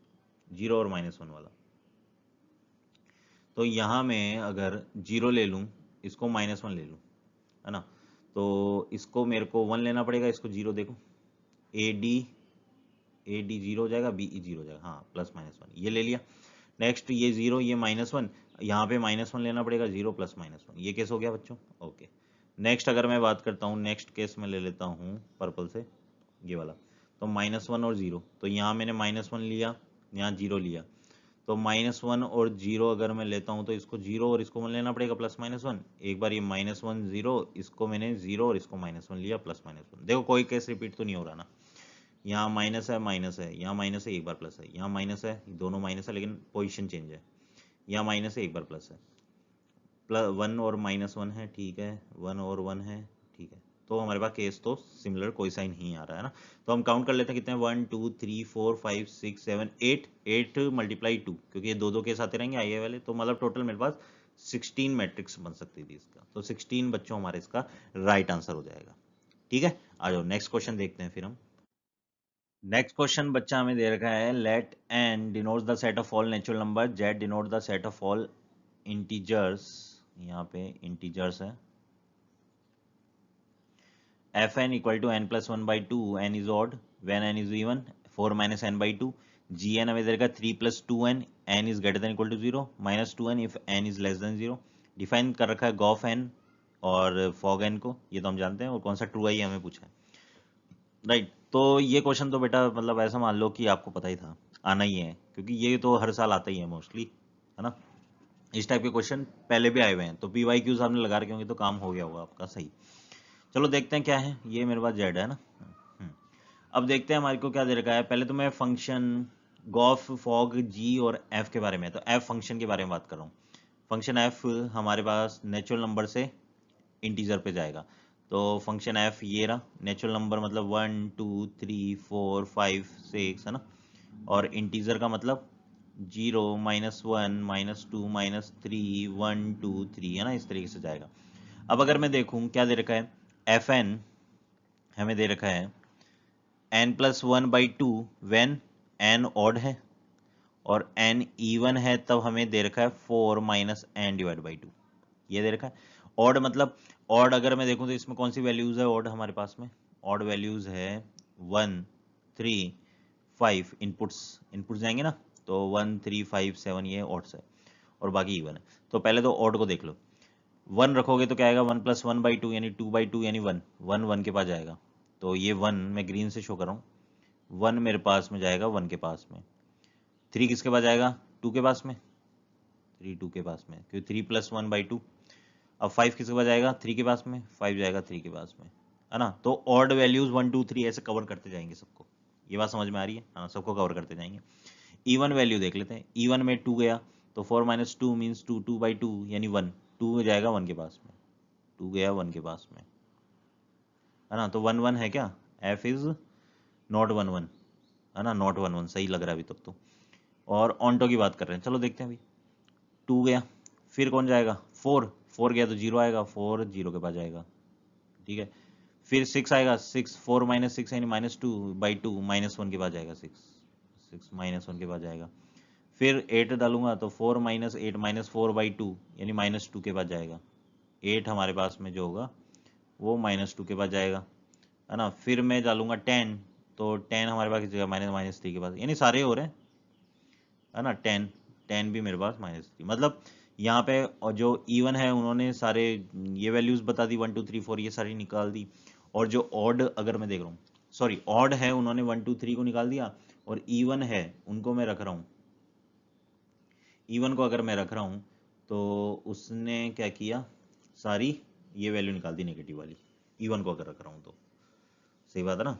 0 और -1 वाला। तो यहाँ मैं अगर 0 ले लूँ, इसको -1 ले लूँ, है ना, तो इसको मेरे को 1 लेना पड़ेगा, इसको 0, देखो ए डी 0 हो जाएगा, बी ई 0 हो जाएगा, हाँ, +-1 ये ले लिया। नेक्स्ट ये 0, ये -1, यहाँ पे -1 लेना पड़ेगा, 0 +-1, ये केस हो गया बच्चों, ओके। नेक्स्ट अगर मैं बात करता हूँ, नेक्स्ट केस में ले लेता हूँ पर्पल से, ये वाला, तो -1 और 0, तो यहाँ मैंने -1 लिया, यहाँ 0 लिया, तो -1 और 0 अगर मैं लेता हूँ तो इसको 0 और इसको 1 लेना पड़ेगा, +-1, एक बार ये -1 0, इसको मैंने 0 और इसको -1 लिया, +-1, देखो कोई केस रिपीट तो नहीं हो रहा ना, यहाँ माइनस है, यहाँ माइनस है, एक बार प्लस है, यहाँ माइनस है, दोनों माइनस है लेकिन पोजीशन चेंज है, यहाँ माइनस है, एक बार प्लस है, +1 और -1 है, ठीक है, 1 और 1 है, ठीक है। तो हमारे पास केस तो सिमिलर कोई सा ही नहीं आ रहा है ना। तो हम काउंट कर लेते हैं कितने, 1 2 3 4 5 6 7 8, 8 मल्टीप्लाई 2, क्योंकि ये दो के साथ रहेंगे आई वाले, तो मतलब टोटल मेरे पास 16 मैट्रिक्स बन सकती थी इसका। तो 16 बच्चों हमारे इसका राइट आंसर हो जाएगा। ठीक है, आ जाओ नेक्स्ट क्वेश्चन देखते हैं फिर हम। नेक्स्ट क्वेश्चन बच्चा हमें दे रखा है, let n denotes the set of all natural number, z denote the set of all integers, यहाँ पे इंटीजर्स है, fn equal to n plus 1 by 2, n is odd when n is even, 4 minus n by 2, gn हमें दे रखा है 3 plus 2n, n is greater than equal to 0, minus 2n if n is less than 0। Define कर रखा है Gauff n और fog n को, ये तो हम जानते हैं, और कौन सा ट्रू है ये हमें पूछा है, राइट। तो ये क्वेश्चन तो बेटा मतलब ऐसा मान लो कि आपको पता ही था, आना ही है, क्योंकि ये तो हर साल आता ही है मोस्टली, है ना। इस टाइप के क्वेश्चन पहले भी आए हुए हैं, तो PYQs आपने लगा रखे होंगे तो काम हो गया होगा आपका सही। चलो देखते हैं क्या है, ये मेरे पास जेड है ना। अब देखते हैं हमारे को क्या दे रखा है। पहले तो मैं फंक्शन गॉफ फॉग जी और एफ के बारे में, तो एफ फंक्शन के बारे में बात कर रहा हूँ। फंक्शन एफ हमारे पास नेचुरल नंबर से इंटीजर पे जाएगा, तो फंक्शन एफ ये रहा, नेचुरल नंबर मतलब 1 2 3 4 5 6 है ना, और इंटीजर का मतलब 0 -1 -2 -3 1 2 3 है ना, इस तरीके से जाएगा। अब अगर मैं देखूं क्या दे रखा है, एफ एन हमें दे रखा है n plus 1 by 2 when n odd है और n इवन है, तब हमें दे रखा है 4 माइनस n डिवाइड बाई 2, ये दे रखा है। ऑड मतलब, ऑड अगर मैं देखूं तो इसमें कौन सी वैल्यूज है ऑड हमारे पास में, ऑड वैल्यूज है 1 3 5, इनपुट्स जाएंगे ना, तो 1 3 5 7 ये ऑड्स है और बाकी इवन है। तो पहले तो ऑड को देख लो, 1 रखोगे तो क्या आएगा, 1 प्लस 1 बाई 2 यानी 2 बाई 2 यानी 1, 1 1 के पास जाएगा, तो ये 1 मैं ग्रीन से शो कर रहा हूँ, 1 मेरे पास में जाएगा 1 के पास में, 3 किसके पास जाएगा 2 के पास में, 3 2 के पास में, क्योंकि 3 प्लस 1 बाई 2। अब 5 किसके पास जाएगा 3 के पास में, 5 जाएगा 3 के पास में, है ना। तो ऑड वैल्यूज 1 2 3 ऐसे कवर करते जाएंगे सबको, ये बात समझ में आ रही है, हाँ सबको कवर करते जाएंगे। इवन वैल्यू देख लेते हैं, इवन में 2 गया तो 4 माइनस 2 मीन्स 2, 2 बाई 2 यानी 1, 2 जाएगा 1 के पास में, 2 गया 1 के पास में, है ना। तो 1 1 है क्या, एफ इज नॉट 1 1, है ना, नॉट 1 1 सही लग रहा है अभी तक तो। और ऑन्टो की बात कर रहे हैं, चलो देखते हैं अभी। 2 गया, फिर कौन जाएगा 4, 4 गया तो 0 आएगा, 4 0 के पास जाएगा, ठीक है। फिर 6 आएगा, 6 4 माइनस 6 यानी माइनस 2 बाई 2, माइनस 1 के पास जाएगा, 6 माइनस 1 के पास जाएगा। फिर 8 डालूंगा तो 4 माइनस 8 माइनस 4 बाई 2 यानी माइनस 2 के पास जाएगा, 8 हमारे पास में जो होगा वो माइनस 2 के पास जाएगा, है ना। फिर मैं डालूंगा 10, तो 10 हमारे पास किसी माइनस माइनस 3 के पास, यानी सारे हो रहे हैं, है ना। 10 10 भी मेरे पास माइनस 3, मतलब यहाँ पे और जो इवन है उन्होंने सारे ये वैल्यूज बता दी, 1 2 3 4 ये सारी निकाल दी, और जो ऑड अगर मैं देख रहा हूँ, सॉरी ऑड है उन्होंने 1 2 3 को निकाल दिया, और इवन है उनको मैं रख रहा हूँ, इवन को अगर मैं रख रहा हूँ तो उसने क्या किया, सारी ये वैल्यू निकाल दी नेगेटिव वाली, इवन को अगर रख रहा हूँ तो, सही बात है ना।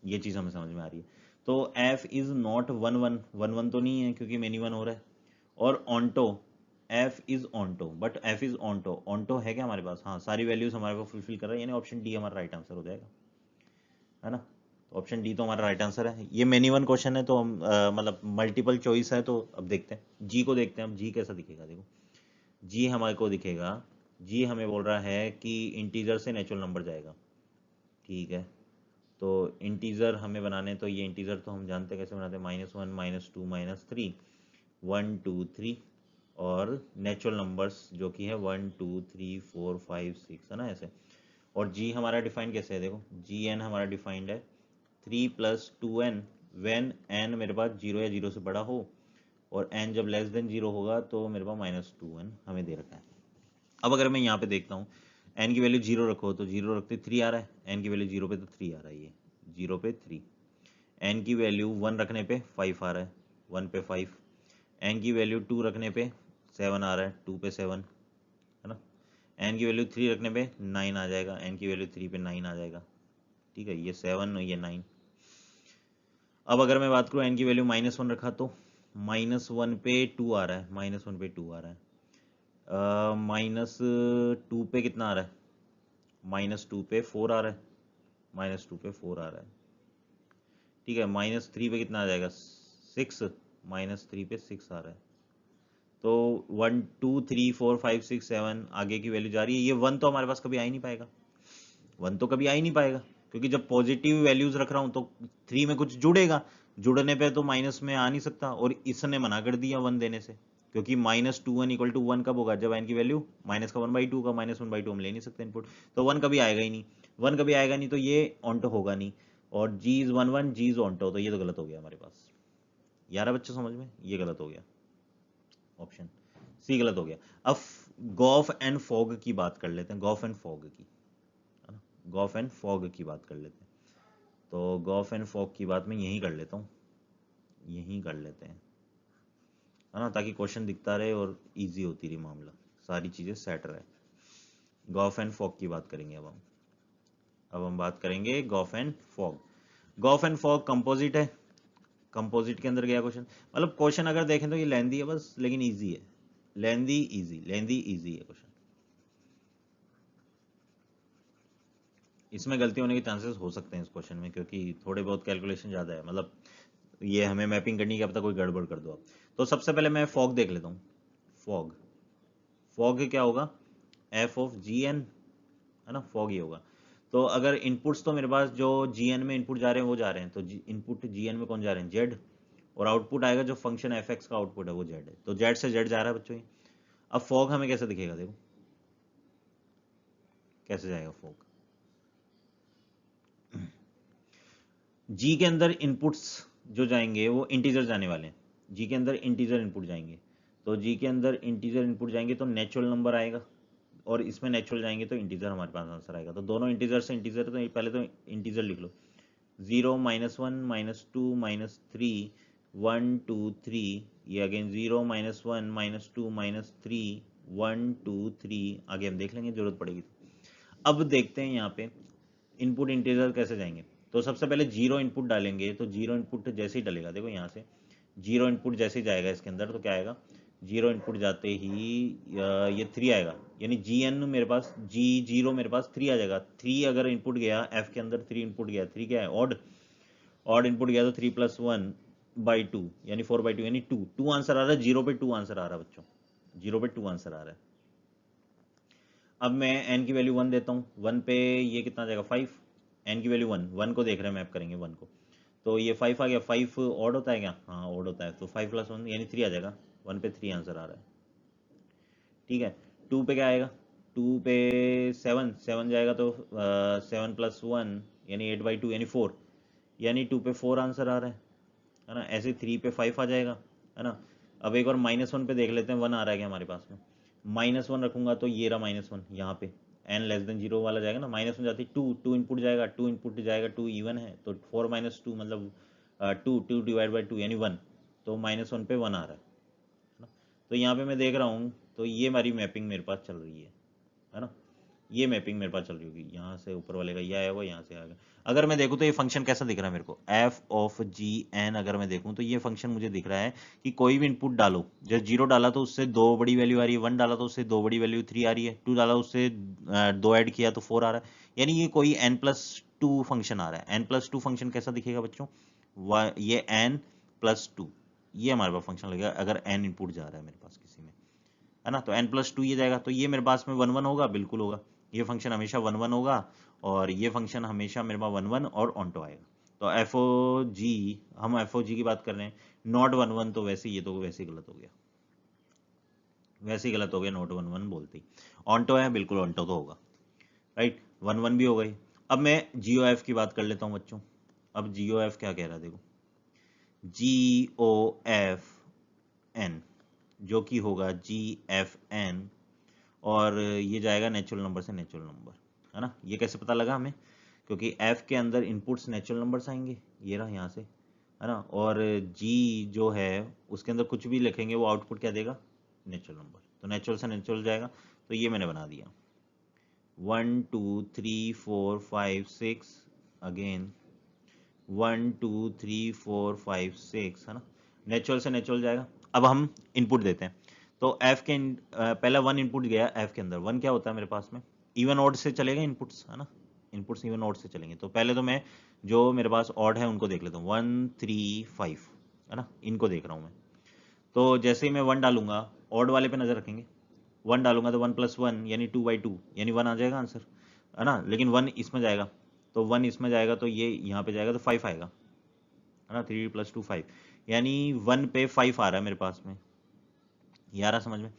ये चीज़ हमें समझ में आ रही है। तो f इज नॉट 1 1, 1 1 तो नहीं है क्योंकि मेनी वन हो रहा है, और onto f is onto, but f is onto, onto है क्या हमारे पास, हाँ सारी वैल्यूज हमारे पास फुलफिल कर रहा है, यानी ऑप्शन डी हमारा राइट आंसर हो जाएगा, है ना। ऑप्शन डी तो हमारा राइट आंसर है। ये मेनी वन क्वेश्चन है तो हम मतलब मल्टीपल चॉइस है, तो अब देखते हैं जी को, देखते हैं अब जी कैसा दिखेगा। देखो जी हमारे को दिखेगा, जी हमें बोल रहा है कि इंटीजर से नेचुरल नंबर जाएगा, ठीक है। तो इंटीजर हमें बनाने, तो ये इंटीजर तो हम जानते हैं कैसे बनाते हैं, -1 -2 -3 1 2 3, और नेचुरल नंबर्स जो कि है 1 2 3 4 5 6, है ना ऐसे। और जी हमारा डिफाइंड कैसे है, देखो जी एन हमारा डिफाइंड है 3 + 2n वेन n मेरे पास 0 या 0 से बड़ा हो, और n जब लेस देन 0 होगा तो मेरे पास -2n हमें दे रखा है। अब अगर मैं यहाँ पे देखता हूँ, n की वैल्यू 0 रखो तो 0 रखते 3 आ रहा है, n की वैल्यू 0 पे तो 3 आ रहा है, ये 0 पे 3, n की वैल्यू 1 रखने पे 5 आ रहा है, 1 पे 5, n की वैल्यू 2 रखने पे 7 आ रहा है, 2 पे 7, है ना। n की वैल्यू 3 रखने पे 9 आ जाएगा, n की वैल्यू 3 पे 9 आ जाएगा, ठीक है, ये 7 और ये 9। अब अगर मैं बात करूँ n की वैल्यू -1 रखा तो -1 पे 2 आ रहा है, -1 पे 2 आ रहा है, -2 पे कितना आ रहा है -2 पे 4 आ रहा है, -2 पे 4 आ रहा है, ठीक है। -3 पे कितना आ जाएगा 6, -3 पे 6 आ रहा है, तो 1 2 3 4 5 6 7 आगे की वैल्यू जा रही है। ये 1 तो हमारे पास कभी आ ही नहीं पाएगा, 1 तो कभी आ ही नहीं पाएगा, क्योंकि जब पॉजिटिव वैल्यूज रख रहा हूं तो 3 में कुछ जुड़ेगा, जुड़ने पे तो माइनस में आ नहीं सकता, और इसने मना कर दिया 1 देने से, क्योंकि -2n = 1 कब होगा, जब n की वैल्यू माइनस का 1/2 का -1/2 हम ले नहीं सकते इनपुट, तो 1 कभी आएगा ही नहीं, 1 कभी आएगा नहीं, तो ये ऑन्टो होगा नहीं, और g is 1 1 g is onto, तो ये तो गलत हो गया हमारे पास। यार बच्चों समझ में, ये गलत हो गया, ऑप्शन सी गलत हो गया। अब गॉफ एंड फॉग की बात कर लेते हैं, गॉफ एंड फॉग की, है ना, गॉफ एंड फॉग की बात कर लेते हैं। तो गॉफ एंड फॉग की बात मैं यहीं कर लेता हूँ, यहीं कर लेते हैं, है ना, ताकि क्वेश्चन दिखता रहे और इजी होती रही मामला, सारी चीज़ें सेट रहे। गॉफ एंड फॉग की बात करेंगे अब हम बात करेंगे gof and fog. Gof and fog composite है, कंपोजिट के अंदर गया क्वेश्चन, मतलब क्वेश्चन अगर देखें तो ये लेंदी है बस, लेकिन इजी है, लेंदी इजी है क्वेश्चन। इसमें गलती होने के चांसेस हो सकते हैं इस क्वेश्चन में, क्योंकि थोड़े बहुत कैलकुलेशन ज़्यादा है, मतलब ये हमें मैपिंग करनी है, अब तक कोई गड़बड़ कर दो आप। तो सबसे पहले मैं फॉग देख लेता हूँ, फॉग, फॉग क्या होगा, एफ ऑफ जी एन, है ना, फॉग ही होगा। तो अगर इनपुट्स तो मेरे पास जो जी एन में इनपुट जा रहे हैं वो जा रहे हैं, तो इनपुट जी एन में कौन जा रहे हैं, जेड, और आउटपुट आएगा जो फंक्शन एफ एक्स का आउटपुट है वो जेड है, तो जेड से जेड जा रहा है बच्चों। अब फॉग हमें कैसे दिखेगा, देखो कैसे जाएगा फॉग, जी के अंदर इनपुट्स जो जाएंगे वो इंटीजर जाने वाले हैं, जी के अंदर इंटीजर इनपुट जाएंगे, तो जी के अंदर इंटीजर इनपुट जाएंगे तो नेचुरल नंबर आएगा, और इसमें नेचुरल जाएंगे तो इंटीजर हमारे पास आंसर आएगा। तो दोनों इंटीजर से इंटीजर, तो पहले तो इंटीजर लिख लो, 0 -1 -2 -3 1 2 3, ये अगेन 0 -1 -2 -3 1 2 3, आगे हम देख लेंगे जरूरत पड़ेगी तो। अब देखते हैं यहाँ पे इनपुट इंटीजर कैसे जाएंगे। तो सबसे पहले जीरो इनपुट डालेंगे, तो जीरो इनपुट जैसे ही डलेगा, देखो यहाँ से जीरो इनपुट जैसे ही जाएगा इसके अंदर, तो क्या आएगा, जीरो इनपुट जाते ही ये 3 आएगा, यानी जी एन मेरे पास, जी जीरो मेरे पास 3 आ जाएगा। 3 अगर इनपुट गया एफ के अंदर, 3 इनपुट गया, 3 क्या है, ऑड, ऑड इनपुट गया तो 3 + 1/2 यानी 4/2, यानी 2 आंसर आ रहा है, जीरो पे 2 आंसर आ रहा है बच्चों, जीरो पे 2 आंसर आ रहा है। अब मैं n की वैल्यू 1 देता हूँ, 1 पे ये कितना आ जाएगा 5, n की वैल्यू 1, 1 को देख रहे हैं, मैप करेंगे 1 को, तो ये 5 आ गया, 5 ऑड होता है क्या, हाँ ऑड होता है, तो 5 + 1 यानी 3 आ जाएगा, 1 पे 3 आंसर आ रहा है, ठीक है। 2 पे क्या आएगा, 2 पे 7, 7 जाएगा तो 7 + 1 यानी 8/2 यानी 4, यानी 2 पे 4 आंसर आ रहा है ना। ऐसे 3 पे 5 आ जाएगा, है ना। अब एक बार -1 पे देख लेते हैं, 1 आ रहा है क्या हमारे पास में, -1 रखूंगा तो ये रहा -1 यहाँ पे, n <0 वाला जाएगा ना, -1 जाती 2 इनपुट जाएगा, 2 इनपुट जाएगा, 2 इवन है, तो 4 - 2 मतलब 2 / 2 यानी 1, तो -1 पे 1 आ रहा है ना। तो यहाँ पे मैं देख रहा हूँ, तो ये हमारी मैपिंग मेरे पास चल रही है ना, ये मैपिंग मेरे पास चल रही होगी, यहाँ से ऊपर वाले का ये आया हुआ, यहाँ से आएगा। अगर मैं देखूँ तो ये फंक्शन कैसा दिख रहा है मेरे को, एफ ऑफ जी एन, अगर मैं देखूँ तो ये फंक्शन मुझे दिख रहा है कि कोई भी इनपुट डालो, जब 0 डाला तो उससे 2 बड़ी वैल्यू आ रही है, 1 डाला तो उससे 2 बड़ी वैल्यू 3 आ रही है, 2 डाला उससे 2 ऐड किया तो 4 आ रहा है, यानी ये कोई n+2 फंक्शन आ रहा है। n+2 फंक्शन कैसा दिखेगा बच्चों, ये n+2, ये हमारे पास फंक्शन लगेगा अगर n इनपुट जा रहा है मेरे पास किसी में, है ना। तो n+2 ये जाएगा, तो ये मेरे पास में 1 1 होगा, बिल्कुल होगा, ये फंक्शन हमेशा 1 1 होगा, और ये फंक्शन हमेशा मेरे पास 1 1 और ऑन्टो आएगा। तो एफ ओ जी, हम एफ ओ जी की बात कर रहे हैं, नॉट 1 1, तो वैसे ये तो वैसे ही गलत हो गया, वैसे ही गलत हो गया, नॉट 1 1 बोलते ही ऑन्टो है, बिल्कुल ऑन्टो तो होगा, राइट, 1 1 भी हो गई। अब मैं जियो एफ की बात कर लेता हूँ बच्चों। अब जियो एफ क्या कह रहा है, देखो GOFN, जो कि होगा GFN, और ये जाएगा नेचुरल नंबर से नेचुरल नंबर, है ना। ये कैसे पता लगा हमें, क्योंकि F के अंदर इनपुट्स नेचुरल नंबर्स आएंगे, ये रहा यहाँ से, है ना, और G जो है उसके अंदर कुछ भी लिखेंगे वो आउटपुट क्या देगा, नेचुरल नंबर, तो नेचुरल से नेचुरल जाएगा, तो ये मैंने बना दिया 1 2 3 4 5 6, अगेन 1 2 3 4 5 6, है ना, नेचुरल से नेचुरल जाएगा। अब हम इनपुट देते हैं, तो एफ के पहला 1 इनपुट गया एफ के अंदर, 1 क्या होता है मेरे पास में, इवन ऑड से चलेगा इनपुट्स, है ना, इनपुट्स इवन ऑड से चलेंगे। तो पहले तो मैं जो मेरे पास ऑड है उनको देख लेता हूँ, 1 3 5, है ना, इनको देख रहा हूँ मैं। तो जैसे ही मैं 1 डालूंगा, ऑड वाले पे नजर रखेंगे, 1 डालूंगा तो 1 + 1 यानी 2/2 यानी 1 आ जाएगा आंसर, है ना। लेकिन 1 इसमें जाएगा, तो 1 इसमें जाएगा तो ये यहाँ पे जाएगा तो 5 आएगा, है ना। 3 + 2 5 यानी 1 पे 5 आ रहा है मेरे पास में, ये आ रहा समझ में।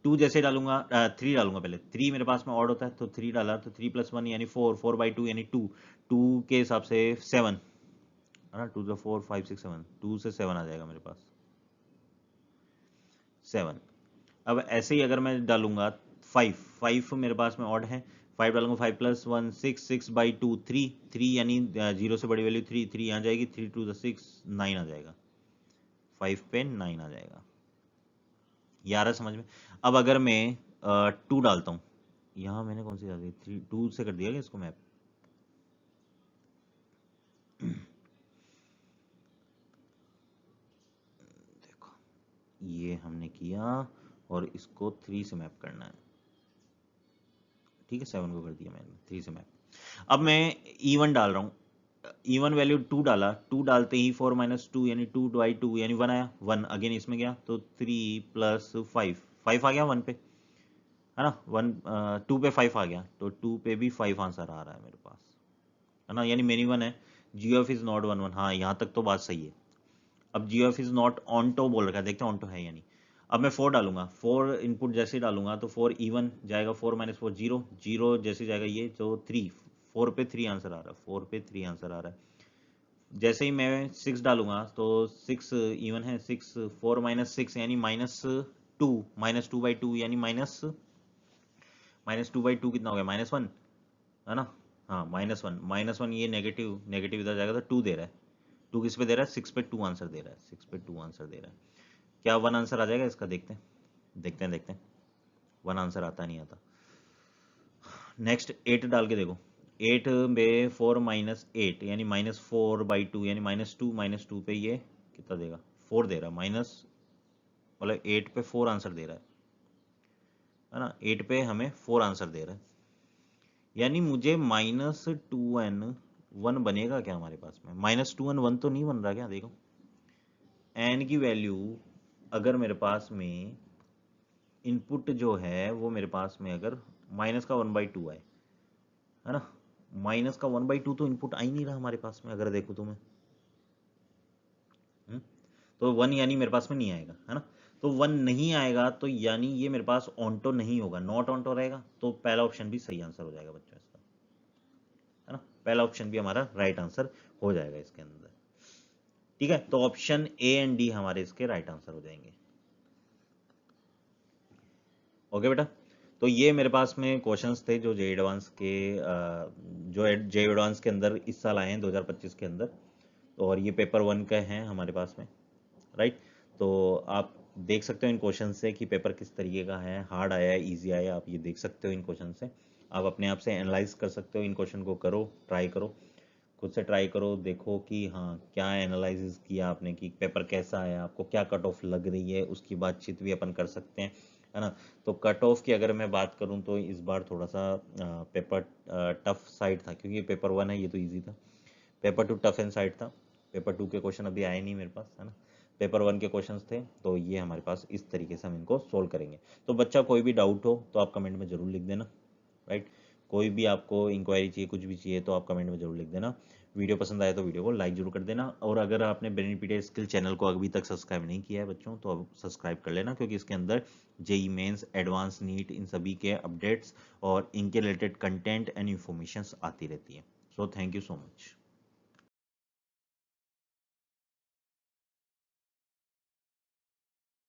2 जैसे डालूंगा, 3 डालूंगा, पहले 3 मेरे पास में ऑड होता है तो 3 डाला तो 3 + 1 यानी 4, 4/2 यानी 2, 2 के हिसाब से 7, है ना। 2 × 4 5 6 7, 2 से 7 आ जाएगा मेरे पास, 7। अब ऐसे ही अगर मैं डालूंगा 5, 5 मेरे पास में ऑड है, 5 डालूंगा, 5 + 1 6, 6/2 3, 3 यानी 0 से बड़ी वैल्यू 3, 3 यहाँ जाएगी, 3 × 2 = 6, 9 आ जाएगा, 5 पे 9 आ जाएगा, 11 समझ में। अब अगर मैं 2 डालता हूँ, यहाँ मैंने कौन सी डाल दी, 3 2 से कर दिया क्या इसको मैप। देखो ये हमने किया और इसको 3 से मैप करना है, ठीक है, 7 को कर दिया मैंने 3 से मैप। अब मैं E1 डाल रहा हूँ, E1 वैल्यू 2 डाला, 2 डालते ही 4 - 2 यानी 2/2 यानी 1 आया, 1 अगेन इसमें गया तो 3 + 5, 5 आ गया 1 पे, है ना। 2 पे 5 आ गया तो 2 पे भी 5 आंसर आ रहा है मेरे पास, है ना, यानी मेनी 1 है। GF इज नॉट 1 1, हाँ यहाँ तक तो बात सही है। अब GF is not onto बोल रखा है, देखते हैं ऑन टो है यानी। अब मैं 4 डालूंगा, 4 इनपुट जैसे ही डालूंगा तो 4 E1 जाएगा, 4 - 4 0, 0 जैसे जाएगा ये तो 3, 4 पे 3 आंसर आ रहा है, 4 पे 3 आंसर आ रहा है। जैसे ही मैं 6 डालूंगा तो 6 इवन है, 6 4 - 6 यानी -2, -2/2 यानी -2/2 कितना हो गया, -1, है ना। हाँ -1 ये नेगेटिव, नेगेटिव इधर जाएगा तो 2 दे रहा है, 2 किस पे दे रहा है, 6 पे 2 आंसर दे रहा है, 6 पे 2 आंसर दे रहा है। क्या 1 आंसर आ जाएगा इसका, देखते हैं देखते हैं देखते हैं, 1 आंसर आता नहीं आता। नेक्स्ट 8 डाल के देखो, 8 में 4 - 8 यानी -4/2 यानी -2 पे ये कितना देगा, 4 दे रहा है, माइनस मतलब 8 पे 4 आंसर दे रहा है ना, 8 पे हमें 4 आंसर दे रहा है, यानी मुझे -2n 1 बनेगा क्या हमारे पास में, -2n 1 तो नहीं बन रहा क्या, देखो n की वैल्यू अगर मेरे पास में इनपुट जो है वो मेरे पास में अगर माइनस का 1/2 आए, है ना, माइनस का 1/2 तो इनपुट आ ही नहीं रहा हमारे पास में, अगर देखो तो मैं, तो 1 यानी मेरे पास में नहीं आएगा, है ना। तो 1 नहीं आएगा तो यानी ये मेरे पास ऑन्टो नहीं होगा, नॉट ऑन्टो रहेगा, तो पहला ऑप्शन भी सही आंसर हो जाएगा बच्चों इसका, है ना, पहला ऑप्शन भी हमारा राइट आंसर हो जाएगा इसके अंदर, ठीक है। तो ऑप्शन ए एंड डी हमारे इसके राइट आंसर हो जाएंगे। ओके बेटा, तो ये मेरे पास में क्वेश्चंस थे जो जे एडवांस के जो जे एडवांस के अंदर इस साल आए हैं 2025 के अंदर, और ये पेपर 1 का हैं हमारे पास में, राइट। तो आप देख सकते हो इन क्वेश्चन से कि पेपर किस तरीके का है, हार्ड आया है, इजी आया है, आप ये देख सकते हो इन क्वेश्चन से, आप अपने आप से एनालाइज कर सकते हो, इन क्वेश्चन को करो, ट्राई करो, खुद से ट्राई करो, देखो कि हाँ क्या एनालिसिस किया आपने, कि पेपर कैसा आया, आपको क्या कट ऑफ लग रही है, उसकी बातचीत भी अपन कर सकते हैं, है ना। तो कट ऑफ की अगर मैं बात करूं तो इस बार थोड़ा सा पेपर टफ साइड था, क्योंकि पेपर 1 है, ये तो इजी था। पेपर 2 टफ एंड साइड था, पेपर 2 के क्वेश्चन अभी आए नहीं मेरे पास, है ना। पेपर 1 के क्वेश्चंस थे, तो ये हमारे पास इस तरीके से हम इनको सोल्व करेंगे। तो बच्चा कोई भी डाउट हो तो आप कमेंट में ज़रूर लिख देना, राइट। कोई भी आपको इंक्वायरी चाहिए, कुछ भी चाहिए तो आप कमेंट में जरूर लिख देना। वीडियो पसंद आए तो वीडियो को लाइक जरूर कर देना, और अगर आपने बेनिफिट स्किल चैनल को अभी तक सब्सक्राइब नहीं किया है बच्चों तो अब सब्सक्राइब कर लेना, क्योंकि इसके अंदर जेई मेंस, एडवांस, नीट, इन सभी के अपडेट्स और इनके रिलेटेड कंटेंट एंड इन्फॉर्मेशन आती रहती है। So thank you so much.